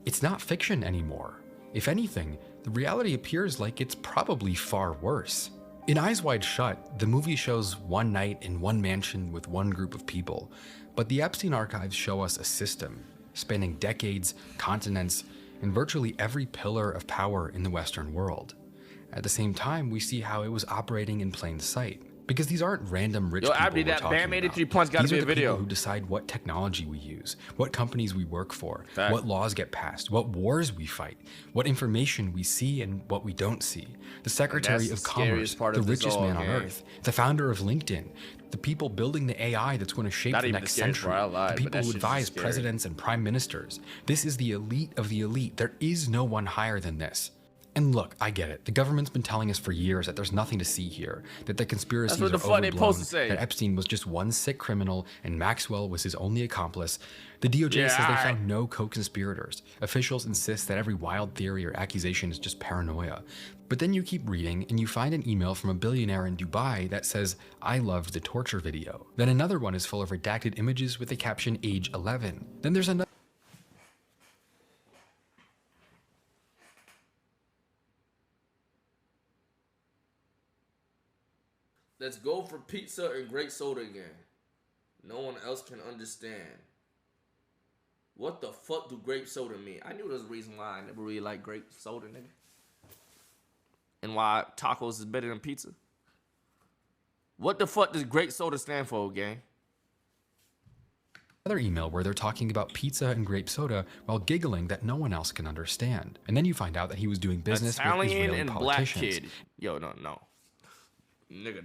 It's not fiction anymore. If anything, the reality appears like it's probably far worse. In Eyes Wide Shut, the movie shows one night in one mansion with one group of people, but the Epstein archives show us a system spanning decades, continents, and virtually every pillar of power in the Western world. At the same time, we see how it was operating in plain sight. Because these aren't random rich people Abdi, we're that talking band about. 83 points got to be a video. People who decide what technology we use, what companies we work for, what laws get passed, what wars we fight, what information we see and what we don't see. The Secretary of Commerce, the richest man on earth, the founder of LinkedIn, the people building the AI that's going to shape the next century, the people who advise presidents and prime ministers. This is the elite of the elite. There is no one higher than this. And look, I get it. The government's been telling us for years that there's nothing to see here, that the conspiracies are overblown, that Epstein was just one sick criminal and Maxwell was his only accomplice. The DOJ says they found no co-conspirators. Officials insist that every wild theory or accusation is just paranoia. But then you keep reading and you find an email from a billionaire in Dubai that says, "I loved the torture video." Then another one is full of redacted images with the caption age 11. Then there's another. Let's go for pizza and great soda again. No one else can understand. What the fuck do grape soda mean? I knew there's a reason why I never really liked grape soda, nigga. And why tacos is better than pizza. What the fuck does grape soda stand for, gang? Another email where they're talking about pizza and grape soda while giggling that no one else can understand. And then you find out that he was doing business with Israeli and politicians. Black kid. Yo, no. Nigga,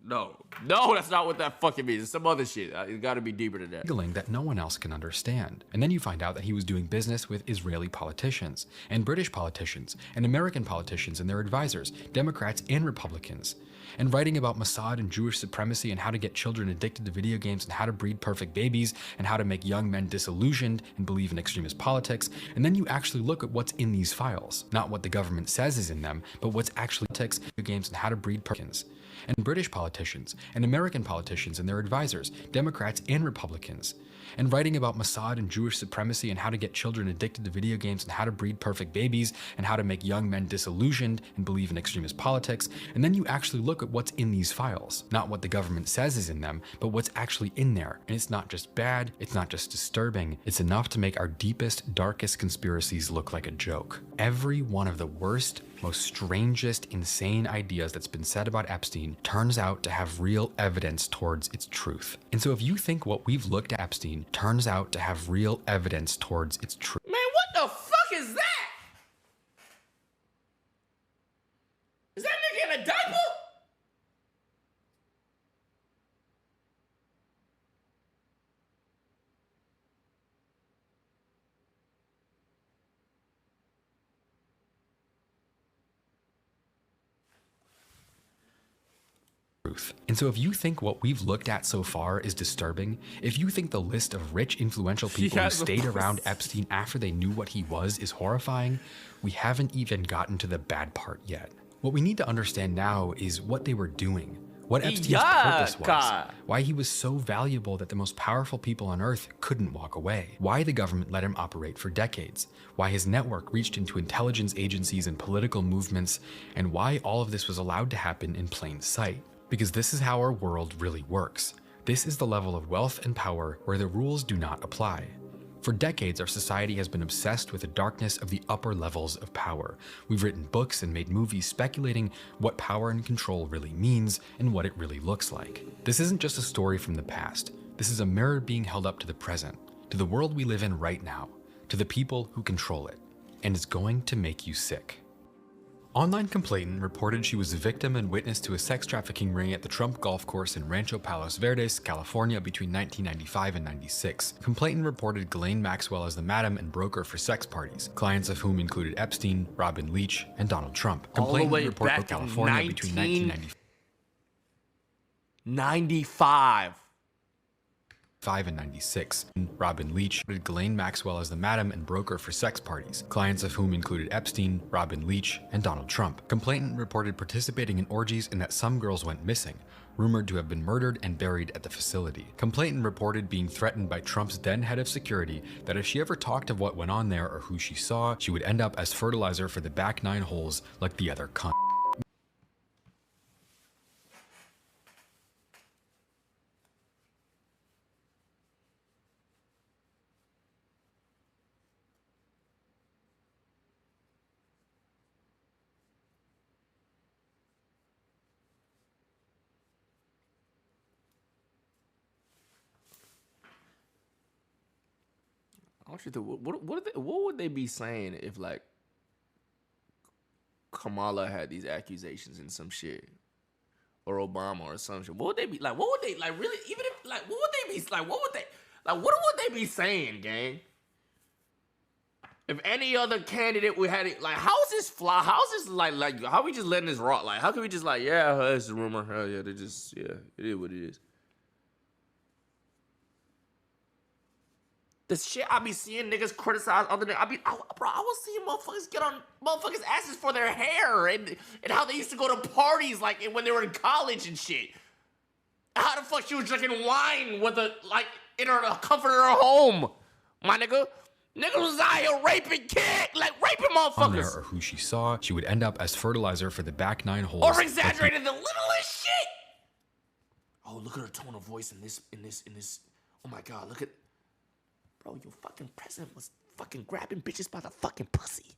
no, that's not what that fucking means. It's some other shit. It gotta be deeper than that. Giggling that no one else can understand. And then you find out that he was doing business with Israeli politicians, and British politicians, and American politicians and their advisors, Democrats and Republicans. And writing about Mossad and Jewish supremacy and how to get children addicted to video games and how to breed perfect babies and how to make young men disillusioned and believe in extremist politics. And then you actually look at what's in these files. Not what the government says is in them, but what's actually politics, video games, and how to breed perfect. And British politicians and American politicians and their advisors, Democrats and Republicans. And writing about Mossad and Jewish supremacy and how to get children addicted to video games and how to breed perfect babies and how to make young men disillusioned and believe in extremist politics. And then you actually look look at what's in these files. Not what the government says is in them, but what's actually in there. And it's not just bad, it's not just disturbing, it's enough to make our deepest, darkest conspiracies look like a joke. Every one of the worst, most strangest, insane ideas that's been said about Epstein turns out to have real evidence towards its truth. And so if you think what we've looked at Epstein turns out to have real evidence towards its truth. Man, what the fuck is that? Is that nigga in a diaper? And so if you think what we've looked at so far is disturbing, if you think the list of rich, influential people who stayed around Epstein after they knew what he was is horrifying, we haven't even gotten to the bad part yet. What we need to understand now is what they were doing, what Epstein's purpose was, why he was so valuable that the most powerful people on Earth couldn't walk away, why the government let him operate for decades, why his network reached into intelligence agencies and political movements, and why all of this was allowed to happen in plain sight. Because this is how our world really works. This is the level of wealth and power where the rules do not apply. For decades, our society has been obsessed with the darkness of the upper levels of power. We've written books and made movies speculating what power and control really means and what it really looks like. This isn't just a story from the past. This is a mirror being held up to the present, to the world we live in right now, to the people who control it. And it's going to make you sick. Online complainant reported she was a victim and witness to a sex trafficking ring at the Trump golf course in Rancho Palos Verdes, California between 1995 and 96. Complainant reported Ghislaine Maxwell as the madam and broker for sex parties, clients of whom included Epstein, Robin Leach, and Donald Trump. Complainant reported California between 1995 and 96. Robin Leach reported Ghislaine Maxwell as the madam and broker for sex parties, clients of whom included Epstein, Robin Leach, and Donald Trump. Complainant reported participating in orgies and that some girls went missing, rumored to have been murdered and buried at the facility. Complainant reported being threatened by Trump's then head of security that if she ever talked of what went on there or who she saw, she would end up as fertilizer for the back 9 holes like the other cunt. I want you to what would they be saying if like Kamala had these accusations and some shit, or Obama or some shit? What would they be like? What would they like really? Even if like, what would they be like? What would they be saying, gang? If any other candidate we had it, like, how's this fly? How's this like? How we just letting this rot? Like, how can we just like, yeah, it's a rumor. Hell yeah, they just it is what it is. The shit I be seeing niggas criticize other niggas. I was seeing motherfuckers get on motherfuckers' asses for their hair and how they used to go to parties like when they were in college and shit. How the fuck she was drinking wine with in her comfort of her home, my nigga. Niggas was out here raping kids, like raping motherfuckers. Or who she saw, she would end up as fertilizer for the back 9 holes. Or exaggerated the littlest shit. Oh, look at her tone of voice in this. Oh my God, look at. Bro, your fucking president was fucking grabbing bitches by the fucking pussy.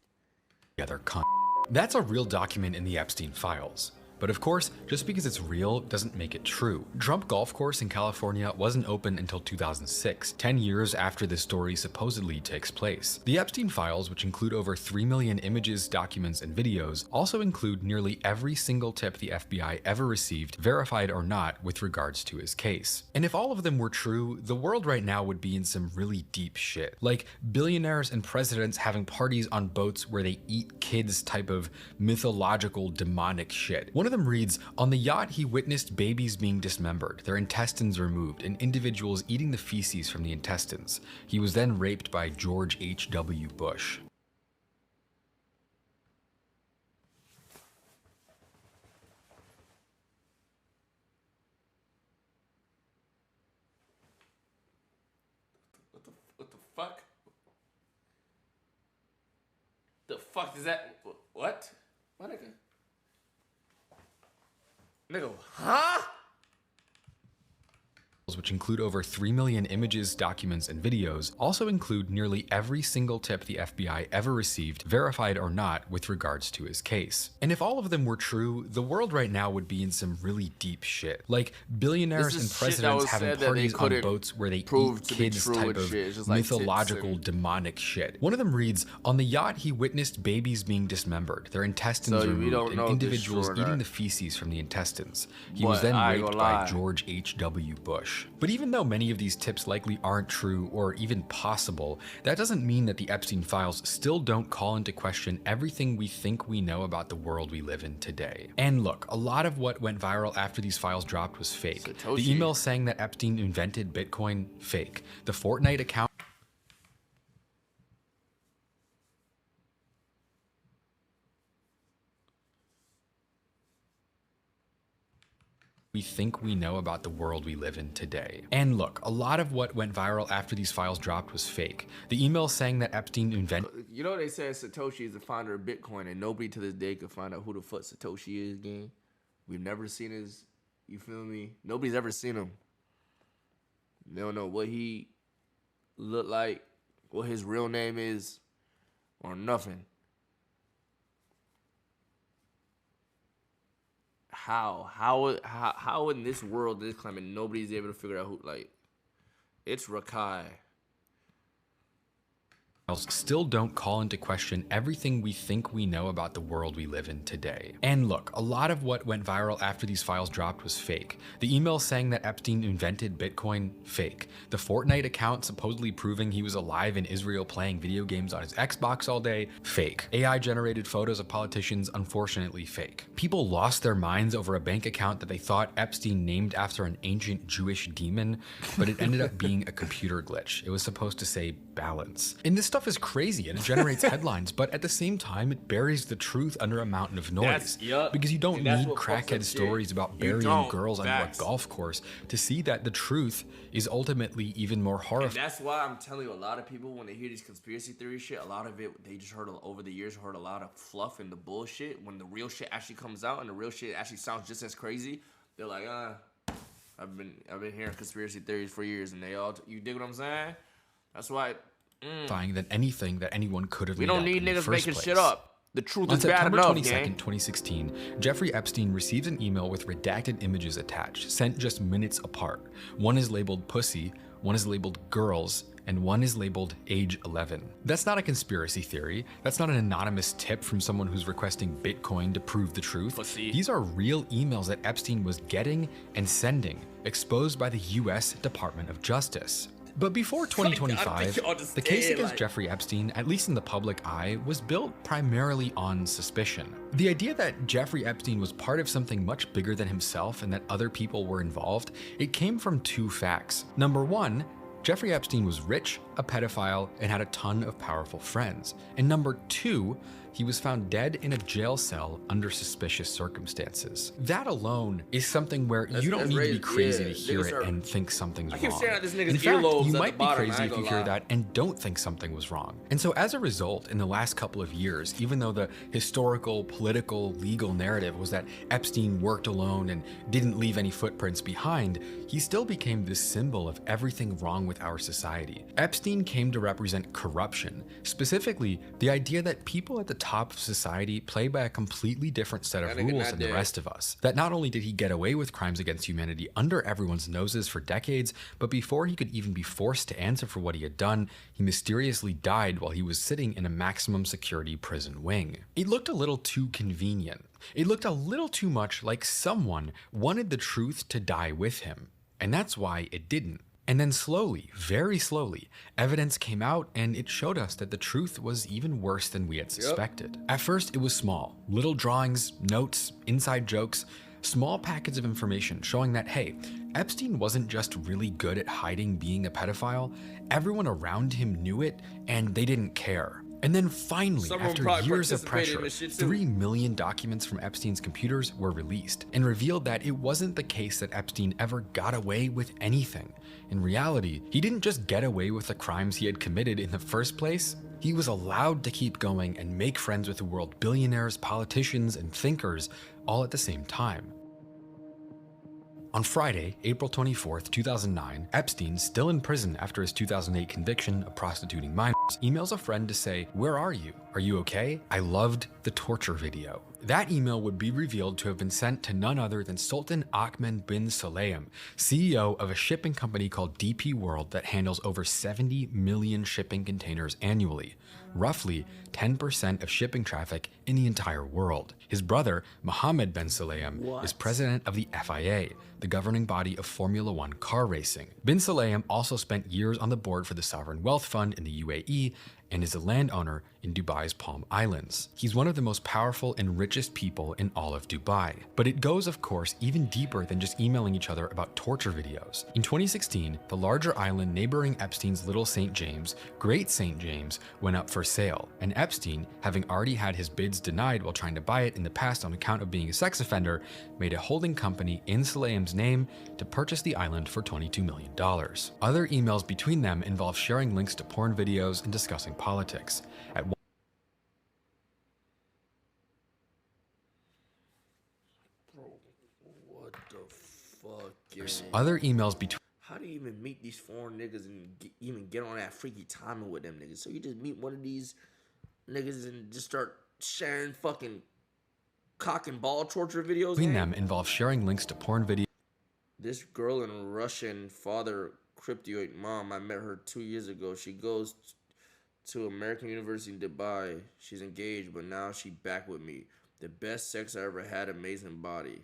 The other cunt. That's a real document in the Epstein files. But of course, just because it's real doesn't make it true. Trump Golf Course in California wasn't open until 2006, 10 years after this story supposedly takes place. The Epstein files, which include over 3 million images, documents, and videos, also include nearly every single tip the FBI ever received, verified or not, with regards to his case. And if all of them were true, the world right now would be in some really deep shit. Like billionaires and presidents having parties on boats where they eat kids type of mythological demonic shit. One of them reads, on the yacht he witnessed babies being dismembered, their intestines removed, and individuals eating the feces from the intestines. He was then raped by George H.W. Bush. What the fuck? The fuck is that? What? My nigga. Nigga, huh? Which include over 3 million images, documents, and videos, also include nearly every single tip the FBI ever received, verified or not, with regards to his case. And if all of them were true, the world right now would be in some really deep shit. Like billionaires and presidents having parties on boats where they eat kids type of mythological demonic shit. One of them reads, on the yacht he witnessed babies being dismembered, their intestines removed, and individuals eating the feces from the intestines. He was then raped by George H.W. Bush. But even though many of these tips likely aren't true or even possible, that doesn't mean that the Epstein files still don't call into question everything we think we know about the world we live in today. And look, a lot of what went viral after these files dropped was fake. The email saying that Epstein invented Bitcoin, fake. The Fortnite account we think we know about the world we live in today. And look, a lot of what went viral after these files dropped was fake. The email saying that Epstein invented... You know they said Satoshi is the founder of Bitcoin, and nobody to this day could find out who the fuck Satoshi is, gang. We've never seen his... You feel me? Nobody's ever seen him. They don't know what he looked like, what his real name is, or nothing. How in this world, this climate, nobody's able to figure out who, like, it's Rakai. Still don't call into question everything we think we know about the world we live in today. And look, a lot of what went viral after these files dropped was fake. The email saying that Epstein invented Bitcoin, fake. The Fortnite account supposedly proving he was alive in Israel playing video games on his Xbox all day, fake. AI generated photos of politicians, unfortunately fake. People lost their minds over a bank account that they thought Epstein named after an ancient Jewish demon, but it ended up being a computer glitch. It was supposed to say balance. And this stuff is crazy and it generates headlines, but at the same time, it buries the truth under a mountain of noise. Because you don't need crackhead stories about burying girls under a golf course to see that the truth is ultimately even more horrifying. And that's why I'm telling you, a lot of people, when they hear these conspiracy theory shit, a lot of it, they just heard over the years, heard a lot of fluff and the bullshit. When the real shit actually comes out and the real shit actually sounds just as crazy, they're like, I've been hearing conspiracy theories for years, and they all, you dig what I'm saying? That's why. Than anything that anyone could have made up. We don't need niggas making shit up. The truth is bad enough, On September 22nd, 2016, Jeffrey Epstein receives an email with redacted images attached, sent just minutes apart. One is labeled pussy, one is labeled girls, and one is labeled age 11. That's not a conspiracy theory. That's not an anonymous tip from someone who's requesting Bitcoin to prove the truth. Pussy. These are real emails that Epstein was getting and sending, exposed by the US Department of Justice. But before 2025, the case against Jeffrey Epstein, at least in the public eye, was built primarily on suspicion. The idea that Jeffrey Epstein was part of something much bigger than himself and that other people were involved, it came from two facts. Number one, Jeffrey Epstein was rich, a pedophile, and had a ton of powerful friends. And number two, he was found dead in a jail cell under suspicious circumstances. That alone is something where you don't need to be crazy to hear it and think something's wrong. In fact, you might be crazy if you hear that and don't think something was wrong. And so as a result, in the last couple of years, even though the historical, political, legal narrative was that Epstein worked alone and didn't leave any footprints behind, he still became this symbol of everything wrong with our society. Epstein came to represent corruption, specifically the idea that people at the top of society play by a completely different set of rules than the rest of us. That not only did he get away with crimes against humanity under everyone's noses for decades, but before he could even be forced to answer for what he had done, he mysteriously died while he was sitting in a maximum security prison wing. It looked a little too convenient. It looked a little too much like someone wanted the truth to die with him. And that's why it didn't. And then slowly, very slowly, evidence came out and it showed us that the truth was even worse than we had suspected. At first, it was small. Little drawings, notes, inside jokes, small packets of information showing that, hey, Epstein wasn't just really good at hiding being a pedophile. Everyone around him knew it and they didn't care. And then finally, after years of pressure, 3 million documents from Epstein's computers were released and revealed that it wasn't the case that Epstein ever got away with anything. In reality, he didn't just get away with the crimes he had committed in the first place. He was allowed to keep going and make friends with the world billionaires, politicians, and thinkers all at the same time. On Friday, April 24th, 2009, Epstein, still in prison after his 2008 conviction of prostituting minors, emails a friend to say, "Where are you? Are you okay? I loved the torture video." That email would be revealed to have been sent to none other than Sultan Ahmed bin Sulayem, CEO of a shipping company called DP World that handles over 70 million shipping containers annually, roughly 10% of shipping traffic in the entire world. His brother, Mohammed bin Sulayem, is president of the FIA, the governing body of Formula One car racing. Bin Sulayem also spent years on the board for the Sovereign Wealth Fund in the UAE and is a landowner in Dubai's Palm Islands. He's one of the most powerful and richest people in all of Dubai. But it goes, of course, even deeper than just emailing each other about torture videos. In 2016, the larger island neighboring Epstein's Little St. James, Great St. James, went up for sale, and Epstein, having already had his bids denied while trying to buy it in the past on account of being a sex offender, made a holding company in Sulayem's name to purchase the island for $22 million. Other emails between them involve sharing links to porn videos and discussing politics. At What the fuck? other emails between How do you even meet these foreign niggas and even get on that freaky timing with them niggas? So you just meet one of these niggas and just start sharing fucking cock and ball torture videos? Between them involve sharing links to porn videos. This girl in Russian father cryptoid mom, I met her 2 years ago. She goes to American University in Dubai. She's engaged, but now she back with me. The best sex I ever had, amazing body.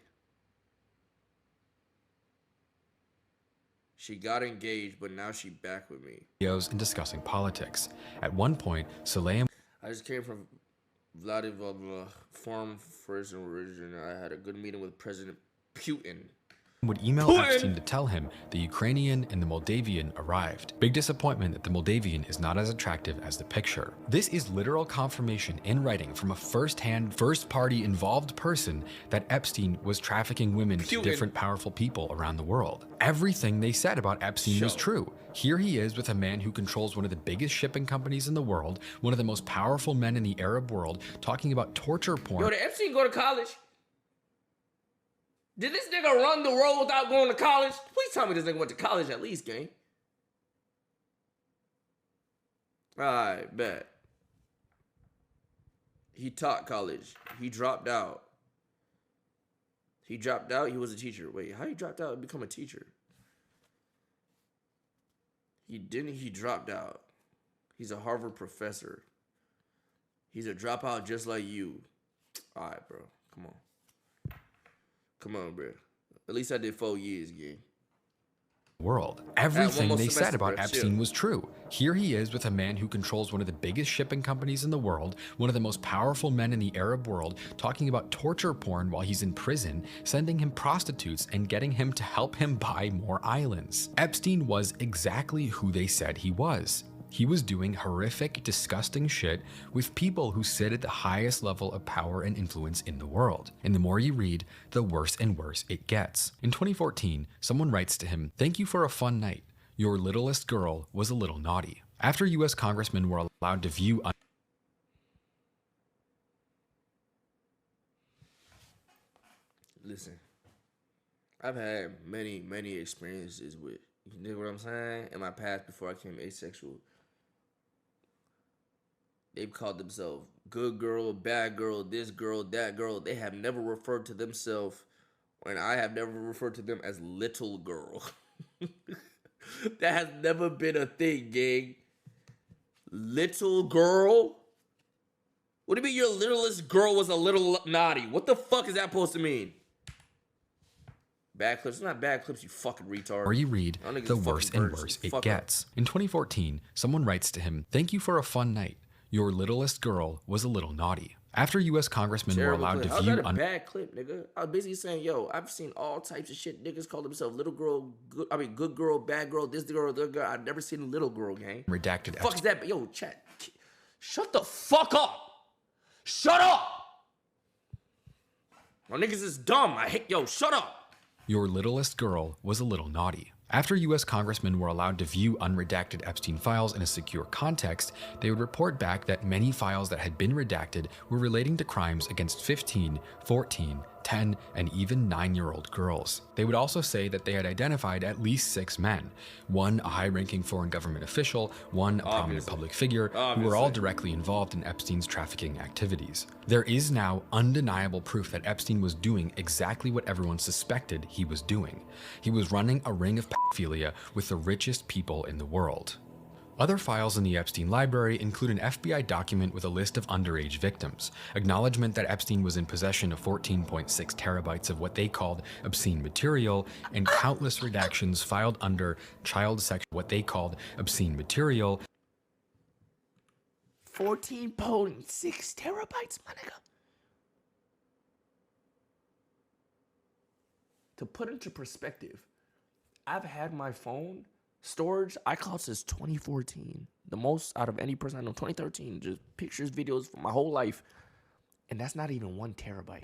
She got engaged, but now she back with me. And discussing politics. At one point, Sulayem I just came from Vladivostok, farm first origin. I had a good meeting with President Putin. would email Epstein to tell him the Ukrainian and the Moldavian arrived. Big disappointment that the Moldavian is not as attractive as the picture. This is literal confirmation in writing from a first-hand, first-party involved person that Epstein was trafficking women to different powerful people around the world. Everything they said about Epstein was true. Here he is with a man who controls one of the biggest shipping companies in the world, one of the most powerful men in the Arab world, talking about torture porn. Yo, did Epstein go to college? Did this nigga run the world without going to college? Please tell me this nigga went to college at least, gang. Alright, bet. He taught college. He dropped out. He dropped out, he was a teacher. Wait, how he dropped out and become a teacher? He dropped out. He's a Harvard professor. He's a dropout just like you. Alright, bro. Come on. Come on, bro. At least I did 4 years, gang. World. Everything they said about Epstein was true. Here he is with a man who controls one of the biggest shipping companies in the world, one of the most powerful men in the Arab world, talking about torture porn while he's in prison, sending him prostitutes and getting him to help him buy more islands. Epstein was exactly who they said he was. He was doing horrific, disgusting shit with people who sit at the highest level of power and influence in the world. And the more you read, the worse and worse it gets. In 2014, someone writes to him, "Thank you for a fun night. Your littlest girl was a little naughty." After US congressmen were allowed to view Listen, I've had many experiences with, you know what I'm saying, in my past before I became asexual. They've called themselves good girl, bad girl, this girl, that girl. They have never referred to themselves, and I have never referred to them as little girl. That has never been a thing, gang. Little girl? What do you mean your littlest girl was a little naughty? What the fuck is that supposed to mean? Bad clips? It's not bad clips, you fucking retard. Or you read, the worse and worse it gets. In 2014, someone writes to him, "Thank you for a fun night. Your littlest girl was a little naughty." After US congressmen were allowed to view a bad clip, nigga. I was basically saying, yo, I've seen all types of shit. Niggas call themselves little girl, good girl, bad girl, this girl, that girl. I've never seen a little girl, gang. Redacted. The fuck is that? Yo, chat. Shut the fuck up. Shut up. My niggas is dumb. I hate, yo, shut up. Your littlest girl was a little naughty. After US congressmen were allowed to view unredacted Epstein files in a secure context, they would report back that many files that had been redacted were relating to crimes against 15, 14, 10, and even 9-year-old girls. They would also say that they had identified at least 6 men, one a high-ranking foreign government official, one a prominent public figure, who were all directly involved in Epstein's trafficking activities. There is now undeniable proof that Epstein was doing exactly what everyone suspected he was doing. He was running a ring of pedophilia with the richest people in the world. Other files in the Epstein library include an FBI document with a list of underage victims, acknowledgement that Epstein was in possession of 14.6 terabytes of what they called obscene material, and countless redactions filed under child sex, what they called obscene material. 14.6 terabytes, my nigga. To put into perspective, I've had my phone storage iCloud since 2014. The most out of any person I know. 2013, just pictures, videos for my whole life. And that's not even 1 terabyte.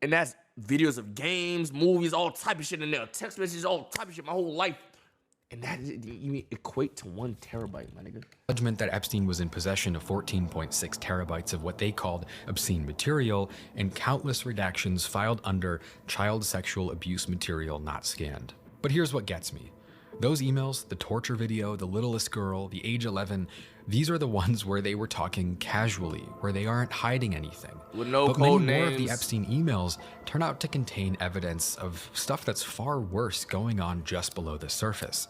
And that's videos of games, movies, all type of shit in there. Text messages, all type of shit, my whole life. And that you equate to 1 terabyte, my nigga. Acknowledgement that Epstein was in possession of 14.6 terabytes of what they called obscene material, and countless redactions filed under child sexual abuse material not scanned. But here's what gets me. Those emails, the torture video, the littlest girl, the age 11, these are the ones where they were talking casually, where they aren't hiding anything. With no but code many more of names. the Epstein emails turn out to contain evidence of stuff that's far worse going on just below the surface.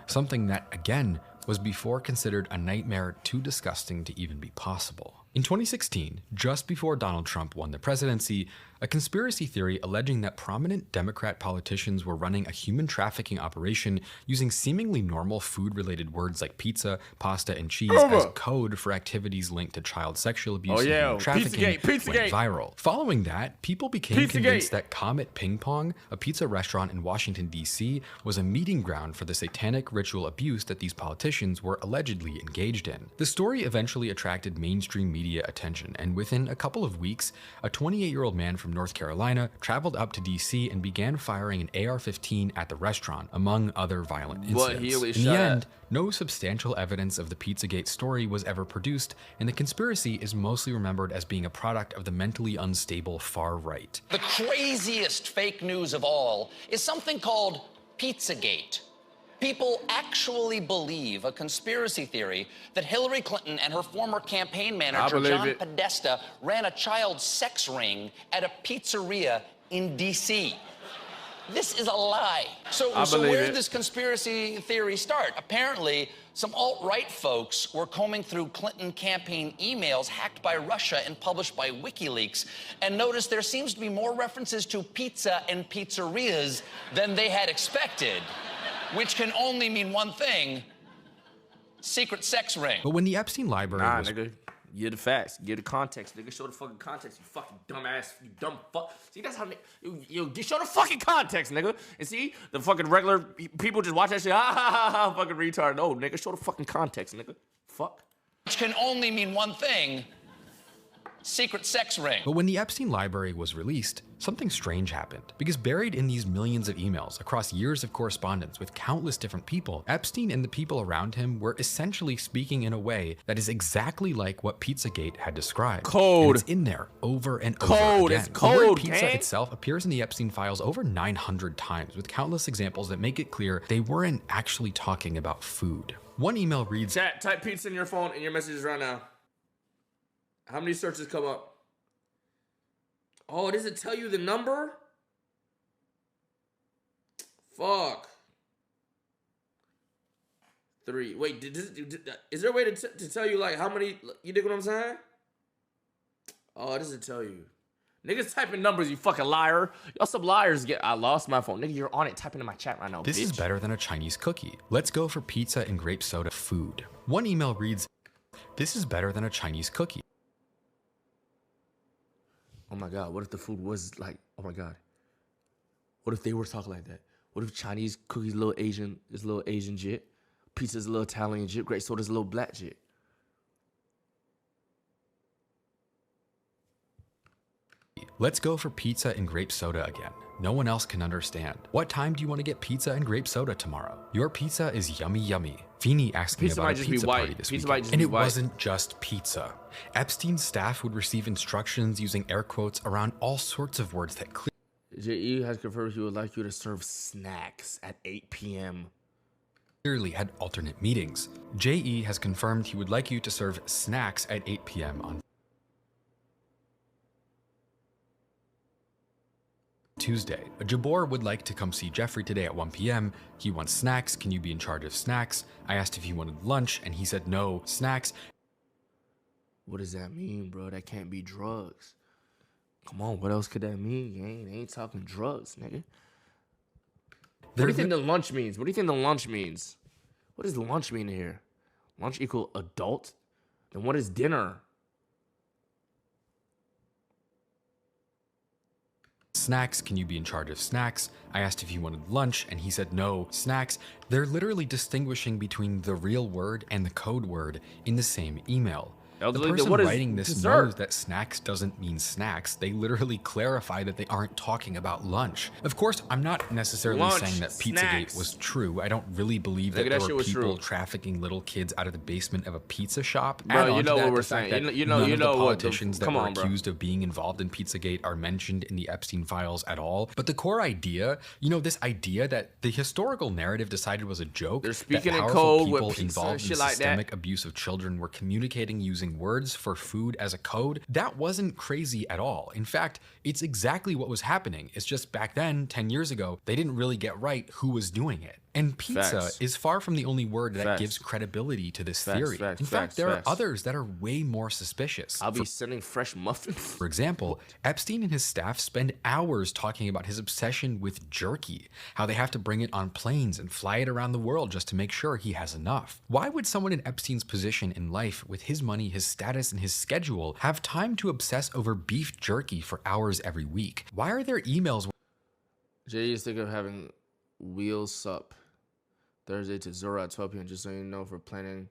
Something that, again, was before considered a nightmare too disgusting to even be possible. In 2016, just before Donald Trump won the presidency, a conspiracy theory alleging that prominent Democrat politicians were running a human trafficking operation using seemingly normal food-related words like pizza, pasta, and cheese as code for activities linked to child sexual abuse and human trafficking went viral. Following that, people became convinced that Comet Ping Pong, a pizza restaurant in Washington, D.C., was a meeting ground for the satanic ritual abuse that these politicians were allegedly engaged in. The story eventually attracted mainstream media attention, and within a couple of weeks, a 28-year-old man from North Carolina traveled up to DC and began firing an AR-15 at the restaurant, among other violent incidents. In the end, no substantial evidence of the Pizzagate story was ever produced, and the conspiracy is mostly remembered as being a product of the mentally unstable far right. The craziest fake news of all is something called Pizzagate. People actually believe a conspiracy theory that Hillary Clinton and her former campaign manager, John Podesta, ran a child sex ring at a pizzeria in D.C. This is a lie. So where did this conspiracy theory start? Apparently, some alt-right folks were combing through Clinton campaign emails hacked by Russia and published by WikiLeaks, and noticed there seems to be more references to pizza and pizzerias than they had expected. Which can only mean one thing: secret sex ring. But when the Epstein library was... nigga. Get the facts. Get the context, nigga. Show the fucking context, you fucking dumbass. You dumb fuck. See, that's how... You show the fucking context, nigga. And see, the fucking regular people just watch that shit. Ha, fucking retard. No, nigga. Show the fucking context, nigga. Fuck. Which can only mean one thing: secret sex ring. But when the Epstein library was released, something strange happened. Because buried in these millions of emails across years of correspondence with countless different people, Epstein and the people around him were essentially speaking in a way that is exactly like what Pizzagate had described. Code. And it's in there over and over again. It's code, the word pizza gang. itself appears in the Epstein files over 900 times, with countless examples that make it clear they weren't actually talking about food. One email reads, Chat, type pizza in your phone and your messages right now. How many searches come up? Oh, does it tell you the number? Fuck. 3. Wait, is there a way to tell you, like, how many? You dig what I'm saying? Oh, does it tell you? Niggas typing numbers, you fucking liar. Y'all some liars. I lost my phone. Nigga, you're on it typing in my chat right now, this is better than a Chinese cookie. Let's go for pizza and grape soda food. One email reads, this is better than a Chinese cookie. Oh my God, what if the food was like, oh my God. What if they were talking like that? What if Chinese cookies a little Asian jit? Pizza's a little Italian jit? Grape soda's a little black jit? Let's go for pizza and grape soda again. no one else can understand. What time do you want to get pizza and grape soda tomorrow? Your pizza is yummy yummy. Feeney asked me about a pizza party this weekend. And it wasn't just pizza. Epstein's staff would receive instructions using air quotes around all sorts of words that J.E. has confirmed he would like you to serve snacks at 8 p.m. clearly had alternate meetings. J.E. has confirmed he would like you to serve snacks at 8 p.m. on Tuesday. Jabor would like to come see Jeffrey today at 1 p.m. He wants snacks. Can you be in charge of snacks? I asked if he wanted lunch and he said no, snacks. What does that mean, bro? That can't be drugs. Come on, what else could that mean? They ain't talking drugs, nigga. What do you think the lunch means? What do you think the lunch means? What does lunch mean here? Lunch equal adult? Then what is dinner? Snacks, can you be in charge of snacks? I asked if he wanted lunch and he said no, snacks. They're literally distinguishing between the real word and the code word in the same email. The person writing this knows that snacks doesn't mean snacks. They literally clarify that they aren't talking about lunch. Of course, I'm not necessarily saying that Pizzagate was true. I don't really believe that there were people trafficking little kids out of the basement of a pizza shop. Bro, you know what we're saying. You know the what politicians that were accused of being involved in Pizzagate are mentioned in the Epstein files at all. But the core idea, this idea that the historical narrative decided was a joke. They're speaking in code people with pizza involved and in shit systemic abuse of children were communicating using words for food as a code. That wasn't crazy at all. In fact, it's exactly what was happening. It's just back then, 10 years ago, they didn't really get right who was doing it. And pizza is far from the only word that gives credibility to this theory. In fact, there are others that are way more suspicious. I'll be sending fresh muffins. For example, Epstein and his staff spend hours talking about his obsession with jerky, how they have to bring it on planes and fly it around the world just to make sure he has enough. Why would someone in Epstein's position in life, with his money, his status, and his schedule, have time to obsess over beef jerky for hours every week? Why are there emails? Jay is thinking of having wheels sup Thursday to Zora at 12 p.m. Just so you know, for planning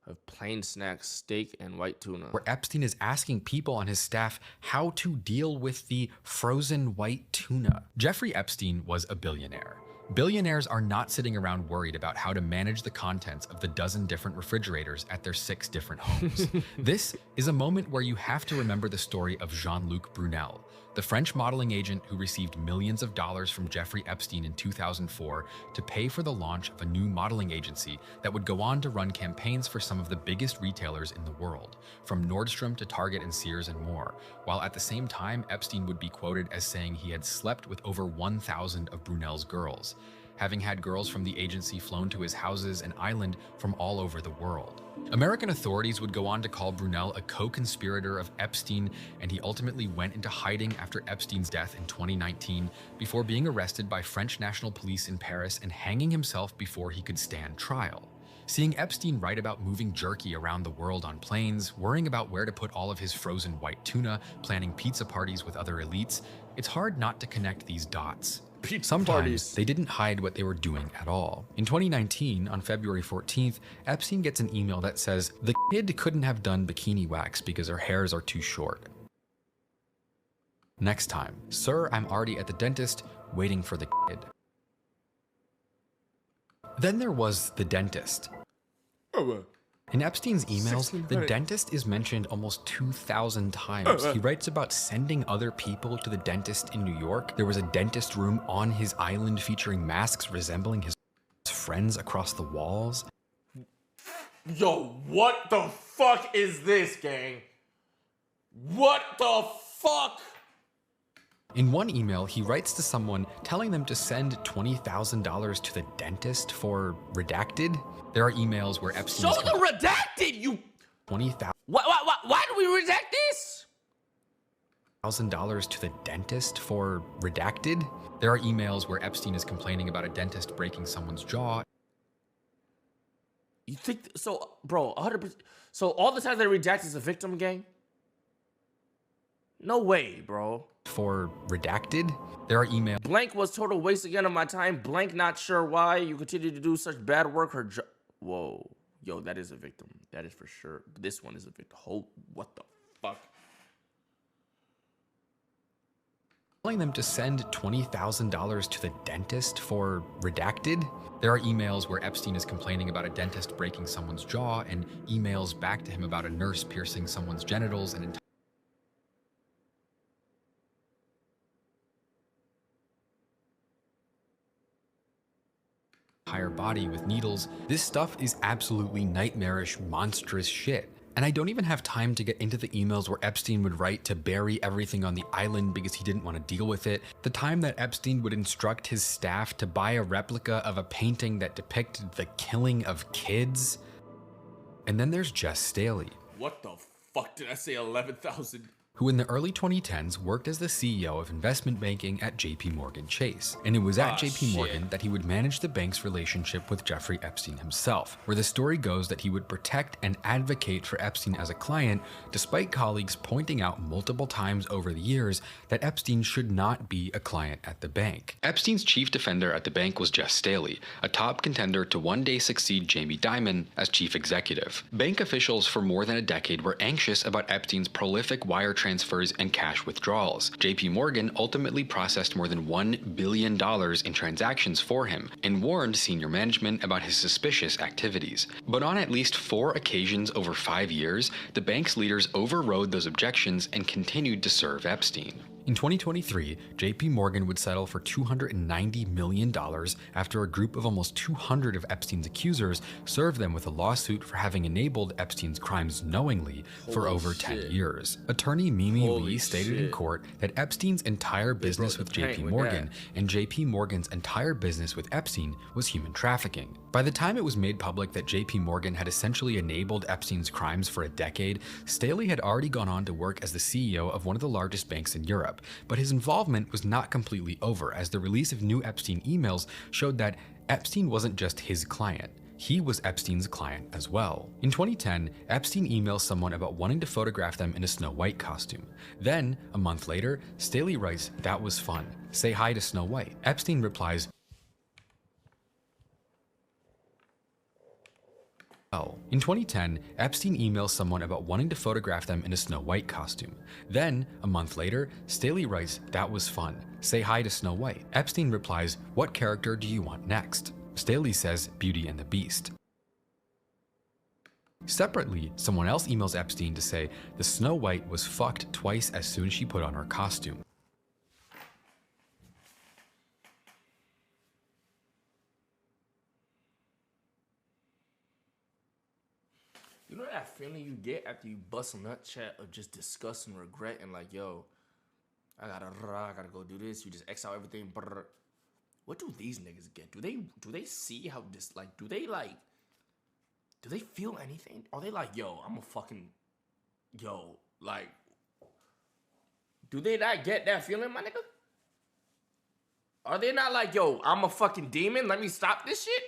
of plain snacks, steak, and white tuna. Where Epstein is asking people on his staff how to deal with the frozen white tuna. Jeffrey Epstein was a billionaire. Billionaires are not sitting around worried about how to manage the contents of the dozen different refrigerators at their 6 different homes. This is a moment where you have to remember the story of Jean-Luc Brunel, the French modeling agent who received millions of dollars from Jeffrey Epstein in 2004 to pay for the launch of a new modeling agency that would go on to run campaigns for some of the biggest retailers in the world, from Nordstrom to Target and Sears and more, while at the same time Epstein would be quoted as saying he had slept with over 1,000 of Brunel's girls, having had girls from the agency flown to his houses and island from all over the world. American authorities would go on to call Brunel a co-conspirator of Epstein, and he ultimately went into hiding after Epstein's death in 2019 before being arrested by French National Police in Paris and hanging himself before he could stand trial. Seeing Epstein write about moving jerky around the world on planes, worrying about where to put all of his frozen white tuna, planning pizza parties with other elites, it's hard not to connect these dots. Sometimes they didn't hide what they were doing at all. In 2019, on February 14th, Epstein gets an email that says, "The kid couldn't have done bikini wax because her hairs are too short." Next time, "Sir, I'm already at the dentist, waiting for the kid." Then there was the dentist. In Epstein's emails, the dentist is mentioned almost 2,000 times. He writes about sending other people to the dentist in New York. There was a dentist room on his island featuring masks resembling his friends across the walls. Yo, what the fuck is this, gang? What the fuck? In one email, he writes to someone telling them to send $20,000 to the dentist for redacted. There are emails where Epstein show the redacted, you 20,000. Why do we redact this? $1,000 to the dentist for redacted. There are emails where Epstein is complaining about a dentist breaking someone's jaw. You think so, bro? 100%. So all the time they redact is a victim, gang? No way, bro. For redacted, there are emails. Blank was total waste again of my time. Blank not sure why you continue to do such bad work. Her whoa, yo, that is a victim. That is for sure. This one is a victim. What the fuck? telling them to send $20,000 to the dentist for redacted. There are emails where Epstein is complaining about a dentist breaking someone's jaw, and emails back to him about a nurse piercing someone's genitals and entire body with needles. This stuff is absolutely nightmarish, monstrous shit. And I don't even have time to get into the emails where Epstein would write to bury everything on the island because he didn't want to deal with it. The time that Epstein would instruct his staff to buy a replica of a painting that depicted the killing of kids. And then there's Jess Staley. What the fuck did I say 11,000? Who in the early 2010s worked as the CEO of investment banking at JP Morgan Chase. And it was at JP Morgan that he would manage the bank's relationship with Jeffrey Epstein himself, where the story goes that he would protect and advocate for Epstein as a client, despite colleagues pointing out multiple times over the years that Epstein should not be a client at the bank. Epstein's chief defender at the bank was Jess Staley, a top contender to one day succeed Jamie Dimon as chief executive. Bank officials for more than a decade were anxious about Epstein's prolific wire transfers and cash withdrawals. JP Morgan ultimately processed more than $1 billion in transactions for him and warned senior management about his suspicious activities. But on at least 4 occasions over 5 years, the bank's leaders overrode those objections and continued to serve Epstein. In 2023, JP Morgan would settle for $290 million after a group of almost 200 of Epstein's accusers served them with a lawsuit for having enabled Epstein's crimes knowingly for over 10 years. Attorney Mimi Lee stated in court that Epstein's entire business with JP Morgan and JP Morgan's entire business with Epstein was human trafficking. By the time it was made public that JP Morgan had essentially enabled Epstein's crimes for a decade, Staley had already gone on to work as the CEO of one of the largest banks in Europe. But his involvement was not completely over, as the release of new Epstein emails showed that Epstein wasn't just his client. He was Epstein's client as well. In 2010, Epstein emails someone about wanting to photograph them in a Snow White costume. Then, a month later, Staley writes, "That was fun. Say hi to Snow White." Epstein replies, in 2010, Epstein emails someone about wanting to photograph them in a Snow White costume. Then, a month later, Staley writes, "That was fun. Say hi to Snow White." Epstein replies, "What character do you want next?" Staley says, "Beauty and the Beast." Separately, someone else emails Epstein to say, "The Snow White was fucked twice as soon as she put on her costume." You know that feeling you get after you bust a nut chat of just disgust and regret and like, yo, I gotta go do this. You just X out everything. Brr. What do these niggas get? Do they see how this do they feel anything? Are they like, yo, I'm a fucking, yo, like, do they not get that feeling, my nigga? Are they not like, yo, I'm a fucking demon, let me stop this shit?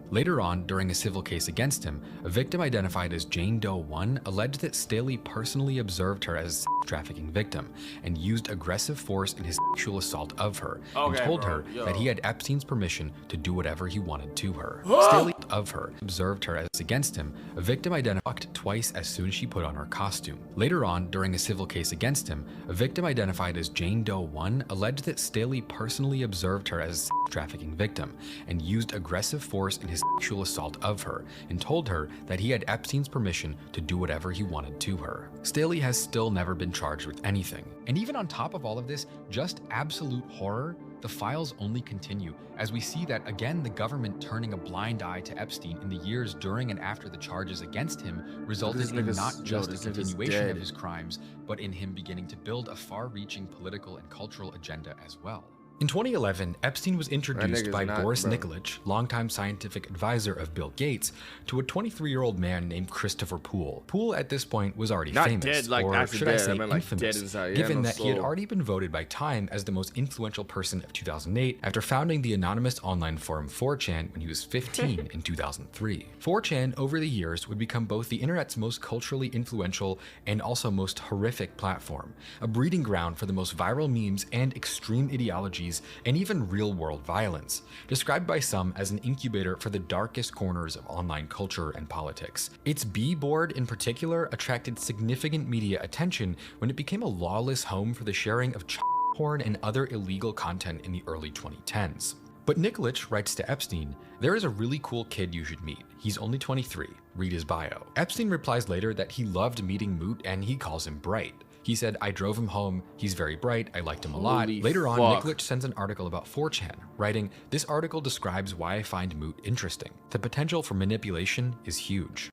Later on, during a civil case against him, a victim identified as Jane Doe 1 alleged that Staley personally observed her as a sex trafficking victim and used aggressive force in his sexual assault of her, and told her that he had Epstein's permission to do whatever he wanted to her. Staley of her observed her as against him, a victim identified twice as soon as she put on her costume. Later on, during a civil case against him, a victim identified as Jane Doe 1 alleged that Staley personally observed her as a sex trafficking victim and used aggressive force in his sexual assault of her, and told her that he had Epstein's permission to do whatever he wanted to her. Staley has still never been charged with anything. And even on top of all of this, just absolute horror, the files only continue, as we see that again the government turning a blind eye to Epstein in the years during and after the charges against him resulted in not just a continuation of his crimes, but in him beginning to build a far-reaching political and cultural agenda as well. In 2011, Epstein was introduced by Boris Nikolic, longtime scientific advisor of Bill Gates, to a 23-year-old man named Christopher Poole. Poole at this point was already famous, or should I say infamous, given that he had already been voted by Time as the most influential person of 2008 after founding the anonymous online forum 4chan when he was 15 in 2003. 4chan over the years would become both the internet's most culturally influential and also most horrific platform, a breeding ground for the most viral memes and extreme ideologies and even real-world violence, described by some as an incubator for the darkest corners of online culture and politics. Its B-board in particular attracted significant media attention when it became a lawless home for the sharing of child porn, and other illegal content in the early 2010s. But Nikolic writes to Epstein, "There is a really cool kid you should meet. He's only 23. Read his bio." Epstein replies later that he loved meeting Moot and he calls him bright. He said, "I drove him home. He's very bright. I liked him a lot." Later on, Nikolic sends an article about 4chan, writing, "This article describes why I find Moot interesting. The potential for manipulation is huge."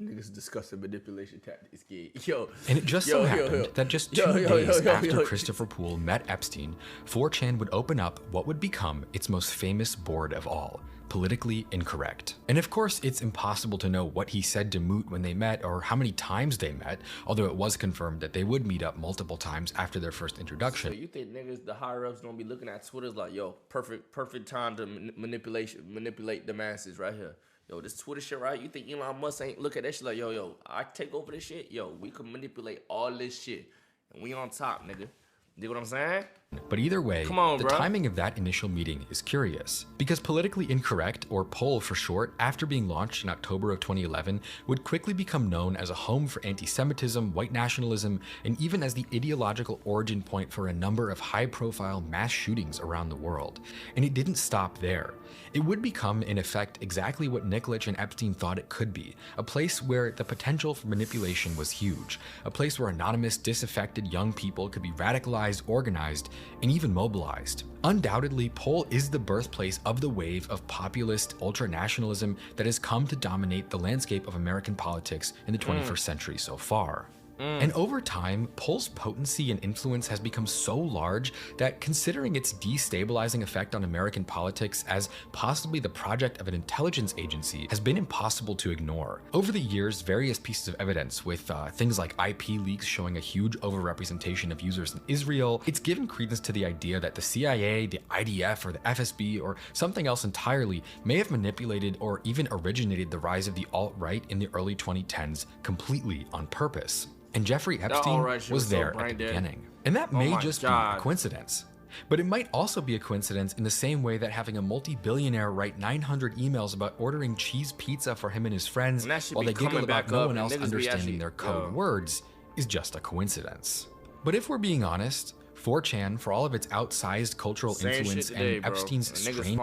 Niggas discussing manipulation tactics, yo. And it just so happened that just 2 days after Christopher Poole met Epstein, 4chan would open up what would become its most famous board of all, Politically Incorrect. And of course, it's impossible to know what he said to Moot when they met or how many times they met, although it was confirmed that they would meet up multiple times after their first introduction. So you think niggas, the higher-ups, gonna be looking at Twitter's like, yo, perfect time to manipulate the masses right here. Yo, this Twitter shit, right? You think Elon Musk ain't look at that shit like, yo, I take over this shit? Yo, we can manipulate all this shit. And we on top, nigga. You know what I'm saying? But either way, the bro. timing of that initial meeting is curious, because Politically Incorrect, or POL for short, after being launched in October of 2011, would quickly become known as a home for anti-Semitism, white nationalism, and even as the ideological origin point for a number of high-profile mass shootings around the world. And it didn't stop there. It would become, in effect, exactly what Nikolic and Epstein thought it could be, a place where the potential for manipulation was huge, a place where anonymous, disaffected young people could be radicalized, organized, and even mobilized. Undoubtedly, POL is the birthplace of the wave of populist ultra-nationalism that has come to dominate the landscape of American politics in the 21st century so far. And over time, POL's potency and influence has become so large that, considering its destabilizing effect on American politics as possibly the project of an intelligence agency, has been impossible to ignore. Over the years, various pieces of evidence with things like IP leaks showing a huge overrepresentation of users in Israel, it's given credence to the idea that the CIA, the IDF, or the FSB, or something else entirely may have manipulated or even originated the rise of the alt-right in the early 2010s completely on purpose. And Jeffrey Epstein was there at the beginning. And that may just be a coincidence. But it might also be a coincidence in the same way that having a multi-billionaire write 900 emails about ordering cheese pizza for him and his friends while they giggle about no one else understanding their code words is just a coincidence. But if we're being honest, 4chan, for all of its outsized cultural influence and Epstein's strange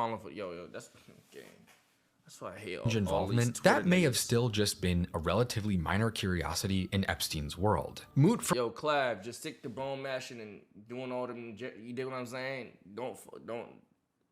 involvement, that may have still just been a relatively minor curiosity in Epstein's world. Moot for yo, Clav, just stick to bone mashing and doing all them, you dig what I'm saying? Don't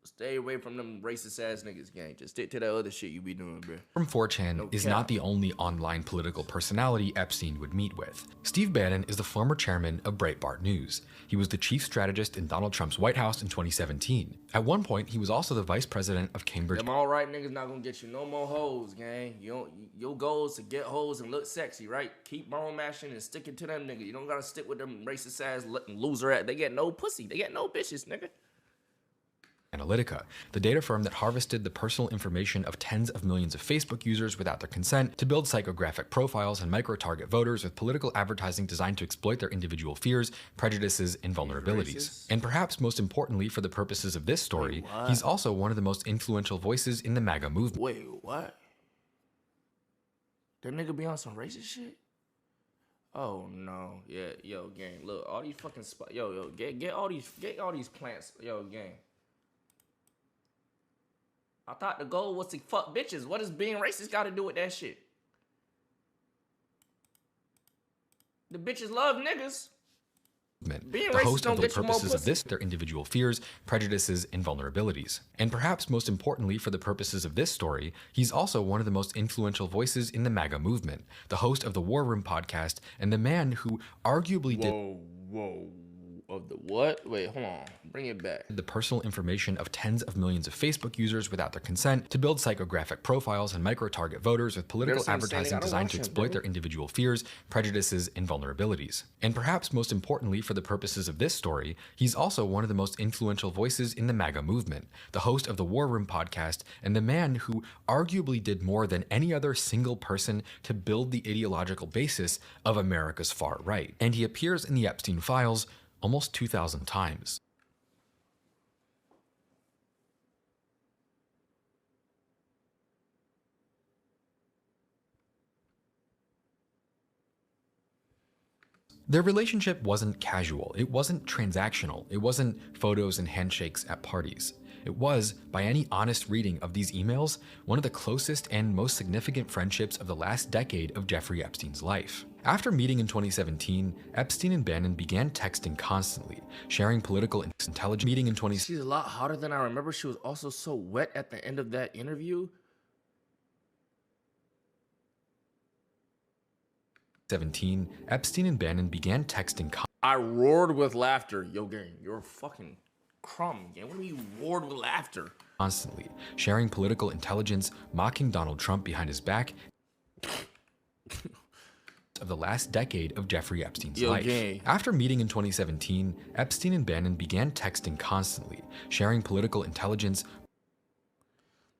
stay away from them racist ass niggas, gang. Just stick to that other shit you be doing, bro. From 4chan is not the only online political personality Epstein would meet with. Steve Bannon is the former chairman of Breitbart News. He was the chief strategist in Donald Trump's White House in 2017. At one point, he was also the vice president of Cambridge. Them all right niggas not gonna get you no more hoes, gang. Your goal is to get hoes and look sexy, right? Keep bone mashing and sticking to them niggas. You don't gotta stick with them racist ass loser ass. They get no pussy. They get no bitches, nigga. Analytica, the data firm that harvested the personal information of tens of millions of Facebook users without their consent to build psychographic profiles and micro-target voters with political advertising designed to exploit their individual fears, prejudices, and vulnerabilities. And perhaps most importantly for the purposes of this story, he's also one of the most influential voices in the MAGA movement. Wait, what? That nigga be on some racist shit? Oh no, yeah, yo, gang, look, all these fucking get all these plants, yo, gang. I thought the goal was to fuck bitches. What does being racist got to do with that shit? The bitches love niggas. The host of the purposes of this, their individual fears, prejudices, and vulnerabilities. And perhaps most importantly for the purposes of this story, he's also one of the most influential voices in the MAGA movement, the host of the War Room podcast, and the man who arguably Of the what? Wait, hold on. Bring it back. The personal information of tens of millions of Facebook users without their consent to build psychographic profiles and micro-target voters with political advertising designed to exploit their individual fears, prejudices, and vulnerabilities. And perhaps most importantly for the purposes of this story, he's also one of the most influential voices in the MAGA movement, the host of the War Room podcast, and the man who arguably did more than any other single person to build the ideological basis of America's far right. And he appears in the Epstein files almost 2,000 times. Their relationship wasn't casual, it wasn't transactional, it wasn't photos and handshakes at parties. It was, by any honest reading of these emails, one of the closest and most significant friendships of the last decade of Jeffrey Epstein's life. After meeting in 2017, Epstein and Bannon began texting constantly, sharing political intelligence. Meeting in 2017. She's a lot hotter than I remember. She was also so wet at the end of that interview. 2017, Epstein and Bannon began texting. I roared with laughter. Yo, gang, you're a fucking crumb, gang. What do you roared with laughter? Constantly, sharing political intelligence, mocking Donald Trump behind his back. Of the last decade of Jeffrey Epstein's life. Gang. After meeting in 2017, Epstein and Bannon began texting constantly, sharing political intelligence.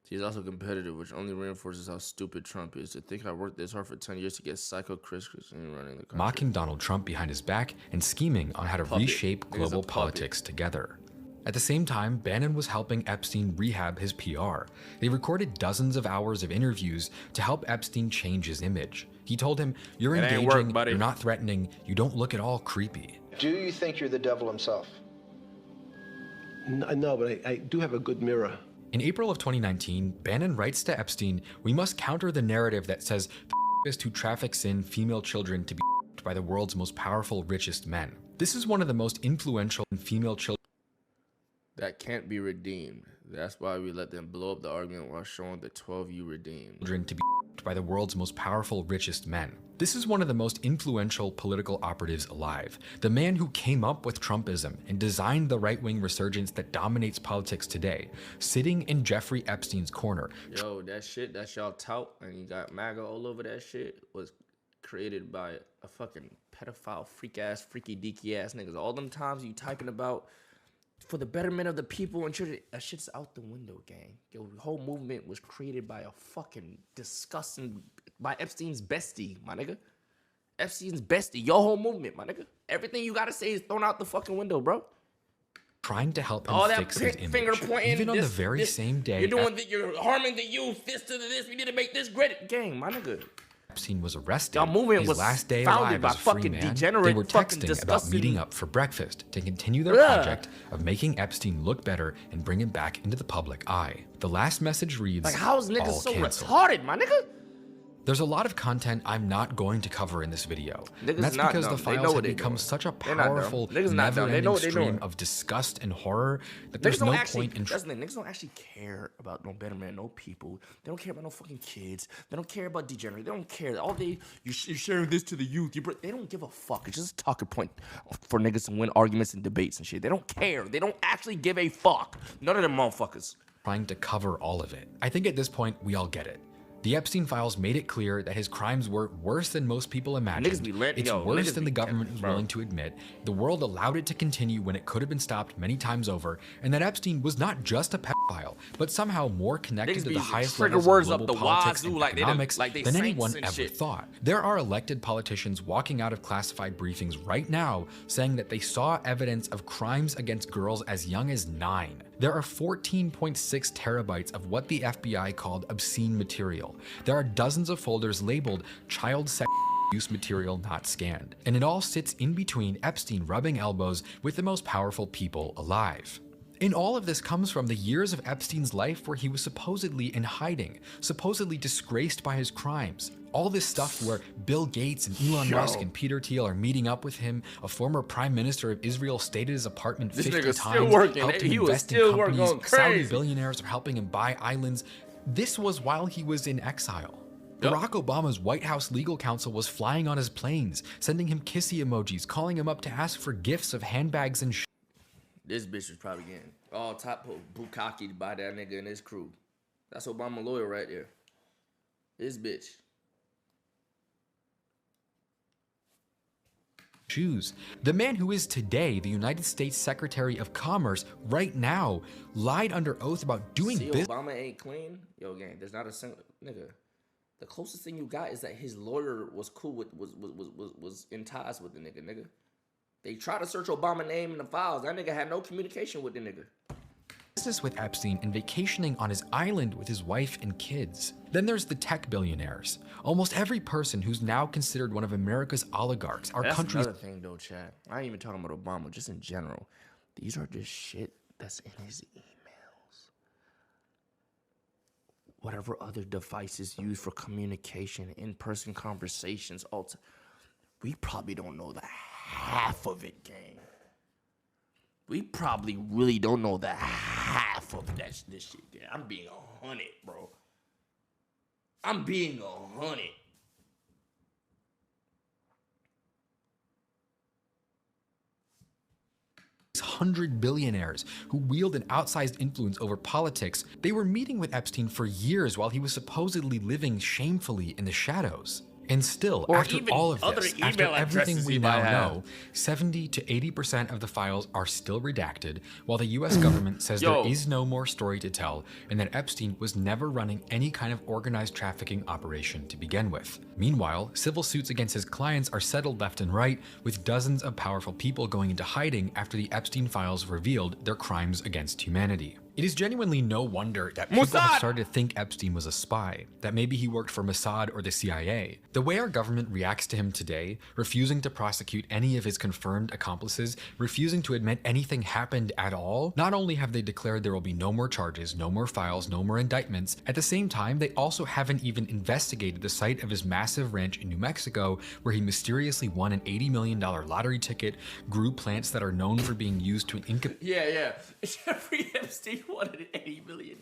He's also competitive, which only reinforces how stupid Trump is. To think I worked this hard for 10 years to get psycho Chris running the country. Mocking Donald Trump behind his back and scheming on how to reshape global politics together. At the same time, Bannon was helping Epstein rehab his PR. They recorded dozens of hours of interviews to help Epstein change his image. He told him, "You're engaging, you're not threatening, you don't look at all creepy." Do you think you're the devil himself? No, but I do have a good mirror. In April of 2019, Bannon writes to Epstein, "We must counter the narrative that says the who traffics in female children to be by the world's most powerful, richest men. This is one of the most influential female children that can't be redeemed. That's why we let them blow up the argument while showing the 12 you redeemed. Children to be by the world's most powerful, richest men. This is one of the most influential political operatives alive. The man who came up with Trumpism and designed the right-wing resurgence that dominates politics today, sitting in Jeffrey Epstein's corner." Yo, that shit that y'all tout and you got MAGA all over that shit was created by a fucking pedophile, freak-ass, freaky-deaky-ass niggas. All them times you typing about for the betterment of the people and children, that shit's out the window, gang. Yo, the whole movement was created by a fucking disgusting, by Epstein's bestie, my nigga. Epstein's bestie, your whole movement, my nigga. Everything you gotta say is thrown out the fucking window, bro. Trying to help him All fix his that finger image. pointing, Even on the very same day, you're harming the youth. This to this. We need to make this great, gang, my nigga. Epstein was arrested. Y'all movement his was last day founded alive by as a free fucking man. degenerate, They were fucking texting about disgusting- meeting up for breakfast to continue their project of making Epstein look better and bring him back into the public eye. The last message reads, Like, how's niggas all so canceled. retarded, my nigga? There's a lot of content I'm not going to cover in this video. Niggas And that's not because dumb. the They files know have what they become doing. such a They're not dumb. powerful, Niggas not dumb. They know never-ending what they stream doing. of disgust and horror that Niggas there's don't no actually, point in that's the thing, niggas don't actually care about no betterment, no people. They don't care about no fucking kids. They don't care about degenerate. They don't care. All they, you're sharing this to the youth. They don't give a fuck. It's just a talking point for niggas to win arguments and debates and shit. They don't care. They don't actually give a fuck. None of them motherfuckers. trying to cover all of it. I think at this point, we all get it. The Epstein files made it clear that his crimes were worse than most people imagined. It's worse than the government was willing to admit. The world allowed it to continue when it could have been stopped many times over, and that Epstein was not just a pedophile, but somehow more connected to the highest levels of global politics and economics than anyone ever thought. There are elected politicians walking out of classified briefings right now saying that they saw evidence of crimes against girls as young as 9. There are 14.6 terabytes of what the FBI called obscene material. There are dozens of folders labeled child sex abuse material not scanned. And it all sits in between Epstein rubbing elbows with the most powerful people alive. And all of this comes from the years of Epstein's life where he was supposedly in hiding, supposedly disgraced by his crimes. All this stuff where Bill Gates and Elon Musk and Peter Thiel are meeting up with him, a former prime minister of Israel stayed at his apartment 50 times, helped him invest in companies, Saudi billionaires are helping him buy islands. This was while he was in exile. Barack Obama's White House legal counsel was flying on his planes, sending him kissy emojis, calling him up to ask for gifts of handbags and shit. This bitch was probably getting all top bukkake by that nigga and his crew. That's Obama lawyer right there. This bitch. Shoes. The man who is today the United States Secretary of Commerce right now lied under oath about doing business. Obama ain't clean. Yo, gang, there's not a single nigga. The closest thing you got is that his lawyer was cool with was in ties with the nigga. They tried to search Obama's name in the files. That nigga had no communication with the nigga. business with Epstein and vacationing on his island with his wife and kids. Then there's the tech billionaires. Almost every person who's now considered one of America's oligarchs, our country's— That's another thing though, Chad. I ain't even talking about Obama, just in general. These are just shit that's in his emails. Whatever other devices used for communication, in-person conversations, we probably don't know the half of it, gang. We probably really don't know the half of this shit, gang. I'm being 100, bro. I'm being 100. $100 billionaires who wield an outsized influence over politics. They were meeting with Epstein for years while he was supposedly living shamefully in the shadows. And still, after all of this, after everything we now know, 70 to 80% of the files are still redacted, while the US government says there is no more story to tell, and that Epstein was never running any kind of organized trafficking operation to begin with. Meanwhile, civil suits against his clients are settled left and right, with dozens of powerful people going into hiding after the Epstein files revealed their crimes against humanity. It is genuinely no wonder that people have started to think Epstein was a spy, that maybe he worked for Mossad or the CIA. The way our government reacts to him today, refusing to prosecute any of his confirmed accomplices, refusing to admit anything happened at all, not only have they declared there will be no more charges, no more files, no more indictments, at the same time, they also haven't even investigated the site of his massive ranch in New Mexico, where he mysteriously won an $80 million lottery ticket, grew plants that are known for being used to Jeffrey Epstein wanted $80 million.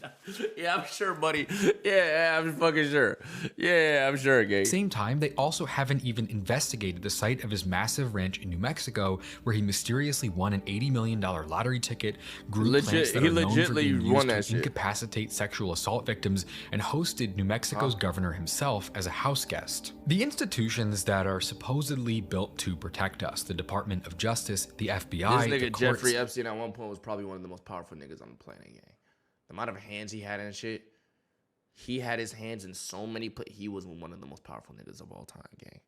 Yeah, I'm sure, buddy. Yeah, I'm fucking sure. Yeah, I'm sure, Gabe. Same time, they also haven't even investigated the site of his massive ranch in New Mexico, where he mysteriously won an $80 million lottery ticket, grew plants that are known for being used to incapacitate sexual assault victims, and hosted New Mexico's governor himself as a house guest. The institutions that are supposedly built to protect us, the Department of Justice, the FBI, this nigga the courts— Jeffrey Epstein at one point was probably one of the most powerful niggas on the planet, gang. The amount of hands he had in shit, he had his hands in so many, he was one of the most powerful niggas of all time, gang.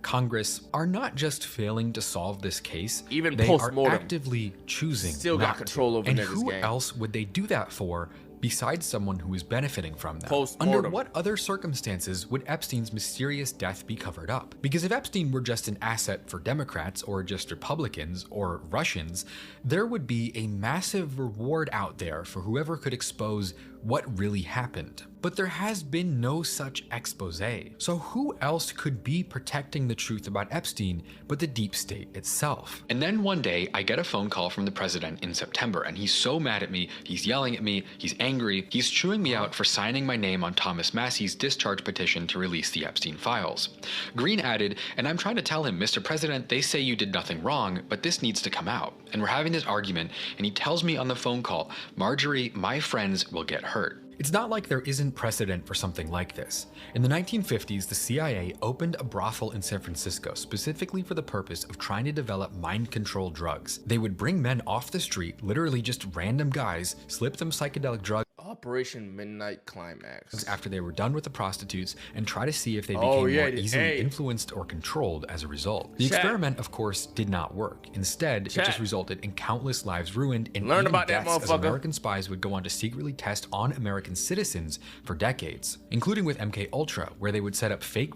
Congress are not just failing to solve this case, even they are actively choosing still got control over and niggas, who gang. else would they do that for besides someone who is benefiting from them? Post-mortem. Under what other circumstances would Epstein's mysterious death be covered up? Because if Epstein were just an asset for Democrats or just Republicans or Russians, there would be a massive reward out there for whoever could expose what really happened. But there has been no such expose. So who else could be protecting the truth about Epstein but the deep state itself? And then one day I get a phone call from the president in September, and he's so mad at me, he's yelling at me, he's angry, he's chewing me out for signing my name on Thomas Massey's discharge petition to release the Epstein files. Green added, and I'm trying to tell him, Mr. President, they say you did nothing wrong, but this needs to come out. And we're having this argument, and he tells me on the phone call, Marjorie, my friends will get hurt. It's not like there isn't precedent for something like this. In the 1950s, the CIA opened a brothel in San Francisco specifically for the purpose of trying to develop mind-control drugs. They would bring men off the street, literally just random guys, slip them psychedelic drugs, Operation Midnight Climax, after they were done with the prostitutes, and try to see if they became more easily influenced or controlled as a result. The experiment, of course, did not work. Instead, it just resulted in countless lives ruined and even deaths, as American spies would go on to secretly test on American citizens for decades, including with MK-Ultra, where they would set up fake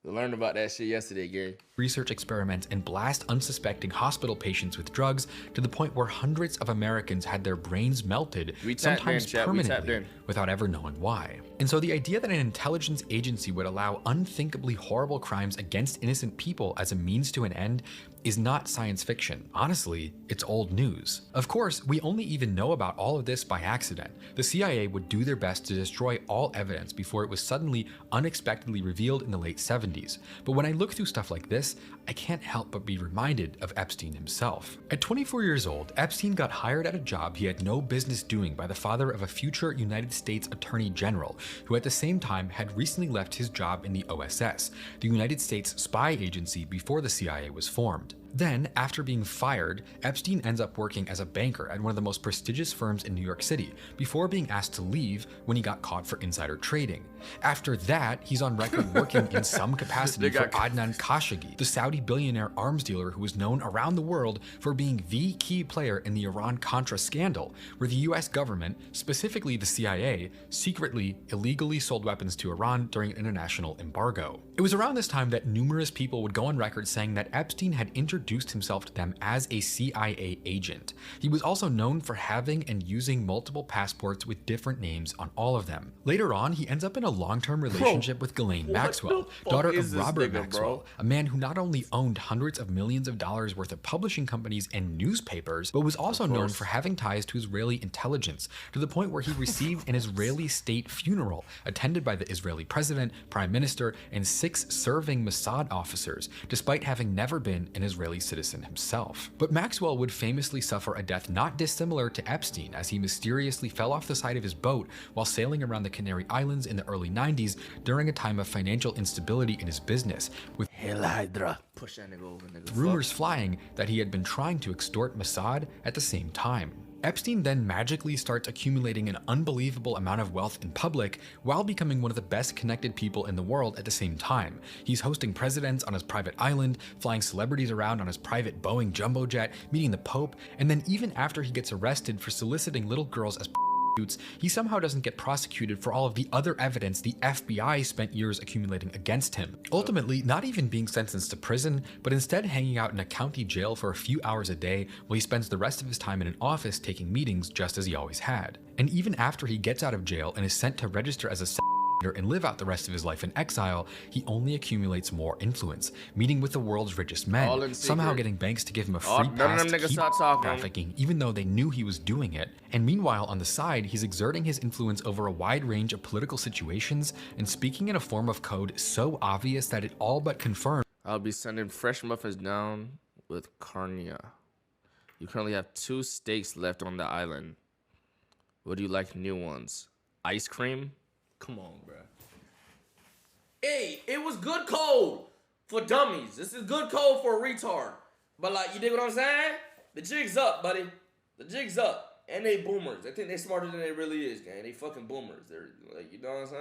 learned about that shit yesterday, Gary. Research experiments and blast unsuspecting hospital patients with drugs to the point where hundreds of Americans had their brains melted, sometimes permanently, without ever knowing why. And so the idea that an intelligence agency would allow unthinkably horrible crimes against innocent people as a means to an end is not science fiction. Honestly, it's old news. Of course, we only even know about all of this by accident. The CIA would do their best to destroy all evidence before it was suddenly, unexpectedly revealed in the late 70s. But when I look through stuff like this, I can't help but be reminded of Epstein himself. At 24 years old, Epstein got hired at a job he had no business doing by the father of a future United States Attorney General, who at the same time had recently left his job in the OSS, the United States spy agency before the CIA was formed. Then, after being fired, Epstein ends up working as a banker at one of the most prestigious firms in New York City before being asked to leave when he got caught for insider trading. After that, he's on record working in some capacity for Adnan Khashoggi, the Saudi billionaire arms dealer who is known around the world for being the key player in the Iran-Contra scandal, where the US government, specifically the CIA, secretly, illegally sold weapons to Iran during an international embargo. It was around this time that numerous people would go on record saying that Epstein had introduced himself to them as a CIA agent. He was also known for having and using multiple passports with different names on all of them. Later on, he ends up in a long-term relationship with Ghislaine Maxwell, daughter of Robert Maxwell, a man who not only owned hundreds of millions of dollars worth of publishing companies and newspapers, but was also known for having ties to Israeli intelligence, to the point where he received an Israeli state funeral, attended by the Israeli president, prime minister, and 6 serving Mossad officers, despite having never been an Israeli citizen himself. But Maxwell would famously suffer a death not dissimilar to Epstein, as he mysteriously fell off the side of his boat while sailing around the Canary Islands in the early 90s during a time of financial instability in his business, with rumors flying that he had been trying to extort Mossad at the same time. Epstein then magically starts accumulating an unbelievable amount of wealth in public while becoming one of the best connected people in the world at the same time. He's hosting presidents on his private island, flying celebrities around on his private Boeing jumbo jet, meeting the Pope, and then even after he gets arrested for soliciting little girls as he somehow doesn't get prosecuted for all of the other evidence the FBI spent years accumulating against him. Ultimately, not even being sentenced to prison, but instead hanging out in a county jail for a few hours a day while he spends the rest of his time in an office taking meetings just as he always had. And even after he gets out of jail and is sent to register as a and live out the rest of his life in exile, he only accumulates more influence, meeting with the world's richest men, somehow getting banks to give him a free pass to keep trafficking, even though they knew he was doing it. And meanwhile, on the side, he's exerting his influence over a wide range of political situations and speaking in a form of code so obvious that it all but confirms. I'll be sending fresh muffins down with carnia. You currently have 2 steaks left on the island. Would you like new ones? Ice cream? Come on, bro. Hey, it was good code for dummies. This is good code for a retard. But like, you dig what I'm saying? The jig's up, buddy. The jig's up. And they boomers. They think they smarter than they really is, gang. They fucking boomers. They're like, you know what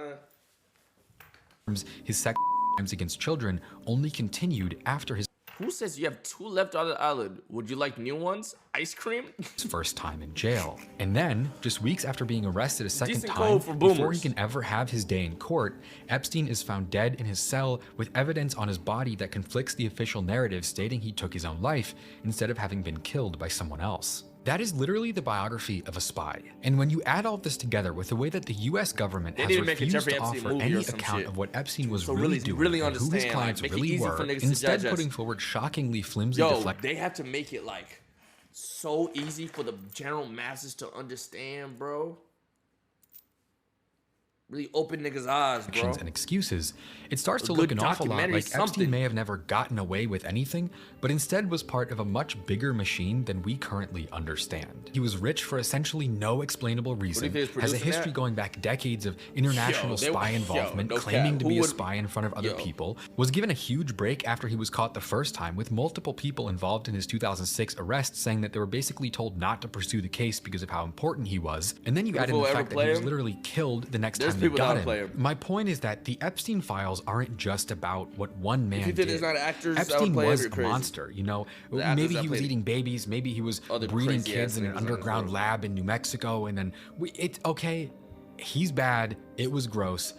I'm saying? His sex crimes against children only continued after his Who says you have 2 left on the island? Would you like new ones? Ice cream? his first time in jail. And then, just weeks after being arrested a second Decent time, code for before boomers. he can ever have his day in court, Epstein is found dead in his cell with evidence on his body that conflicts the official narrative stating he took his own life instead of having been killed by someone else. That is literally the biography of a spy. And when you add all of this together with the way that the US government has refused to offer any account of what Epstein was really doing and who his clients really were, instead putting forward shockingly flimsy they have to make it like so easy for the general masses to understand, bro. Really open niggas' eyes, bro. And excuses, it starts to look an awful lot like Epstein may have never gotten away with anything, but instead was part of a much bigger machine than we currently understand. He was rich for essentially no explainable reason, has a history going back decades of international spy involvement, claiming to be a spy in front of other people, was given a huge break after he was caught the first time, with multiple people involved in his 2006 arrest saying that they were basically told not to pursue the case because of how important he was, and then you add in the fact that he was literally killed the next time they got him. My point is that the Epstein files aren't just about what one man did. Epstein was a monster, you know. Maybe he was eating babies, maybe he was breeding kids in an underground lab in New Mexico, and then it's okay, he's bad, it was gross.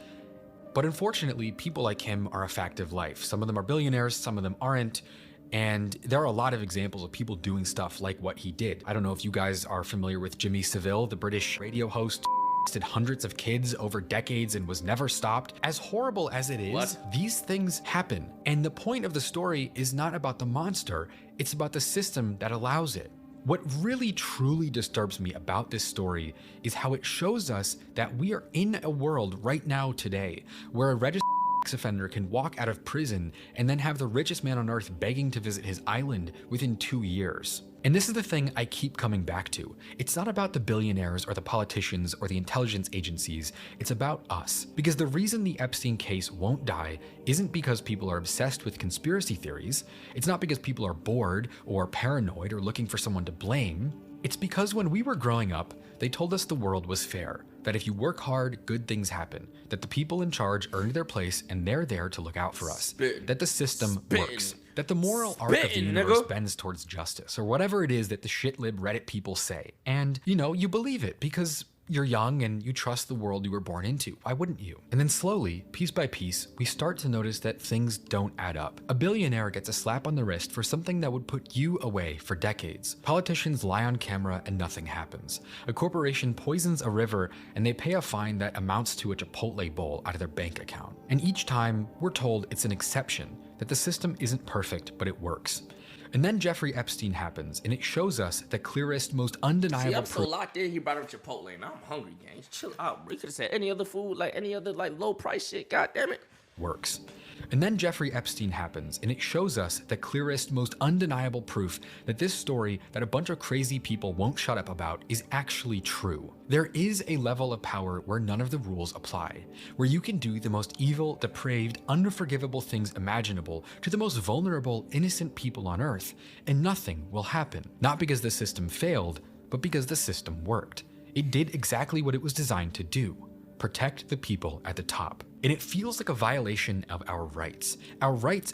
But unfortunately, people like him are a fact of life. Some of them are billionaires, some of them aren't. And there are a lot of examples of people doing stuff like what he did. I don't know if you guys are familiar with Jimmy Savile, the British radio host. Did hundreds of kids over decades and was never stopped. As horrible as it is, these things happen. And the point of the story is not about the monster, it's about the system that allows it. What really truly disturbs me about this story is how it shows us that we are in a world right now today where a registered sex offender can walk out of prison and then have the richest man on earth begging to visit his island within 2 years. And this is the thing I keep coming back to. It's not about the billionaires or the politicians or the intelligence agencies, it's about us. Because the reason the Epstein case won't die isn't because people are obsessed with conspiracy theories, it's not because people are bored or paranoid or looking for someone to blame. It's because when we were growing up, they told us the world was fair, that if you work hard, good things happen, that the people in charge earned their place and they're there to look out for us, that the system works, that the moral arc of the universe bends towards justice, or whatever it is that the shitlib Reddit people say. And, you know, you believe it because you're young and you trust the world you were born into. Why wouldn't you? And then slowly, piece by piece, we start to notice that things don't add up. A billionaire gets a slap on the wrist for something that would put you away for decades. Politicians lie on camera and nothing happens. A corporation poisons a river and they pay a fine that amounts to a Chipotle bowl out of their bank account. And each time, we're told it's an exception, that the system isn't perfect, but it works. And then Jeffrey Epstein happens, and it shows us the clearest, most undeniable proof. I'm so locked in, he brought up Chipotle, and I'm hungry, gang. Chill out, bro. You could have said any other food, like any other like low price shit, god damn it. Works. And then Jeffrey Epstein happens, and it shows us the clearest, most undeniable proof that this story that a bunch of crazy people won't shut up about is actually true. There is a level of power where none of the rules apply, where you can do the most evil, depraved, unforgivable things imaginable to the most vulnerable, innocent people on Earth, and nothing will happen. Not because the system failed, but because the system worked. It did exactly what it was designed to do: protect the people at the top. And it feels like a violation of our rights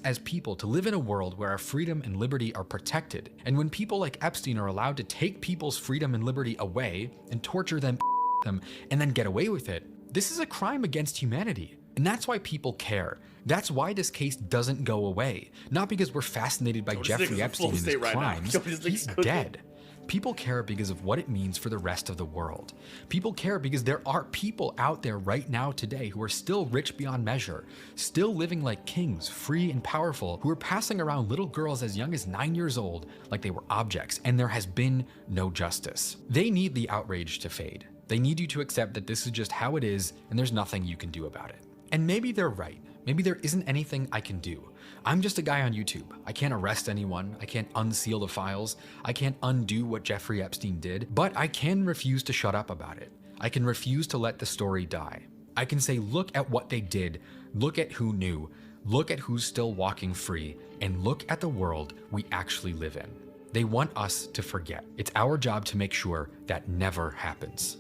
as people to live in a world where our freedom and liberty are protected. And when people like Epstein are allowed to take people's freedom and liberty away and torture them, and then get away with it, this is a crime against humanity. And that's why people care. That's why this case doesn't go away. Not because we're fascinated by Jeffrey Epstein and his crimes. He's dead. People care because of what it means for the rest of the world. People care because there are people out there right now today who are still rich beyond measure, still living like kings, free and powerful, who are passing around little girls as young as 9 years old like they were objects, and there has been no justice. They need the outrage to fade. They need you to accept that this is just how it is and there's nothing you can do about it. And maybe they're right. Maybe there isn't anything I can do. I'm just a guy on YouTube. I can't arrest anyone. I can't unseal the files. I can't undo what Jeffrey Epstein did, but I can refuse to shut up about it. I can refuse to let the story die. I can say, look at what they did. Look at who knew. Look at who's still walking free, and look at the world we actually live in. They want us to forget. It's our job to make sure that never happens.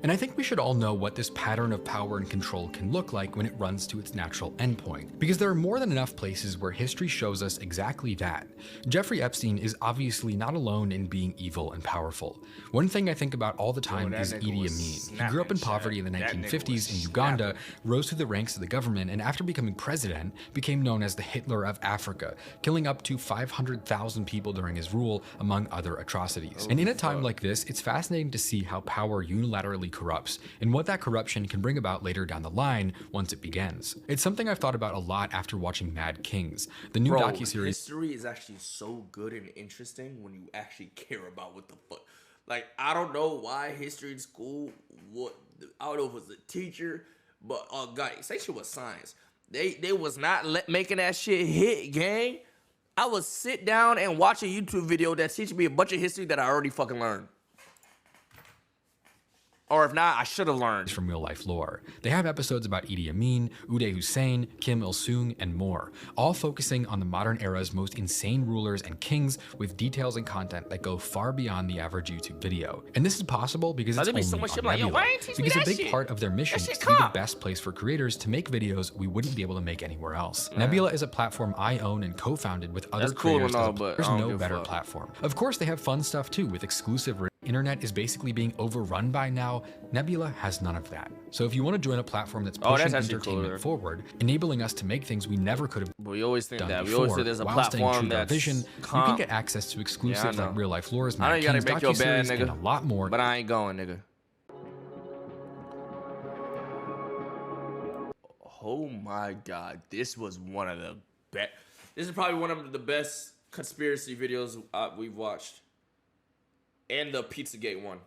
And I think we should all know what this pattern of power and control can look like when it runs to its natural endpoint, because there are more than enough places where history shows us exactly that. Jeffrey Epstein is obviously not alone in being evil and powerful. One thing I think about all the time is Idi Amin. He grew up in poverty in the 1950s in Uganda, rose through the ranks of the government, and after becoming president, became known as the Hitler of Africa, killing up to 500,000 people during his rule, among other atrocities. And in a time like this, it's fascinating to see how power unilaterally corrupts, and what that corruption can bring about later down the line once it begins. It's something I've thought about a lot after watching Mad Kings, the new docuseries. History is actually so good and interesting when you actually care about what the fuck. Like, I don't know why history in school, I don't know if it was a teacher, but God, say shit was science. They was not making that shit hit, gang. I would sit down and watch a YouTube video that teaches me a bunch of history that I already fucking learned. Or if not, I should have learned. From real life lore. They have episodes about Idi Amin, Uday Hussein, Kim Il-sung, and more, all focusing on the modern era's most insane rulers and kings with details and content that go far beyond the average YouTube video. And this is possible because it's only on Nebula, because a big part of their mission is to be the best place for creators to make videos we wouldn't be able to make anywhere else. Nebula is a platform I own and co-founded with other creators. There's no better platform. Of course, they have fun stuff too, with exclusive internet is basically being overrun by now. Nebula has none of that. So if you want to join a platform that's pushing entertainment forward, enabling us to make things we never could have we always think done that. before, We always say there's a while staying true platform to our that's vision, you can get access to exclusives like real life lores, Mad Kings, docuseries, and a lot more. But I ain't going, nigga. Oh my God, this was one of the best. This is probably one of the best conspiracy videos we've watched. And the Pizzagate one.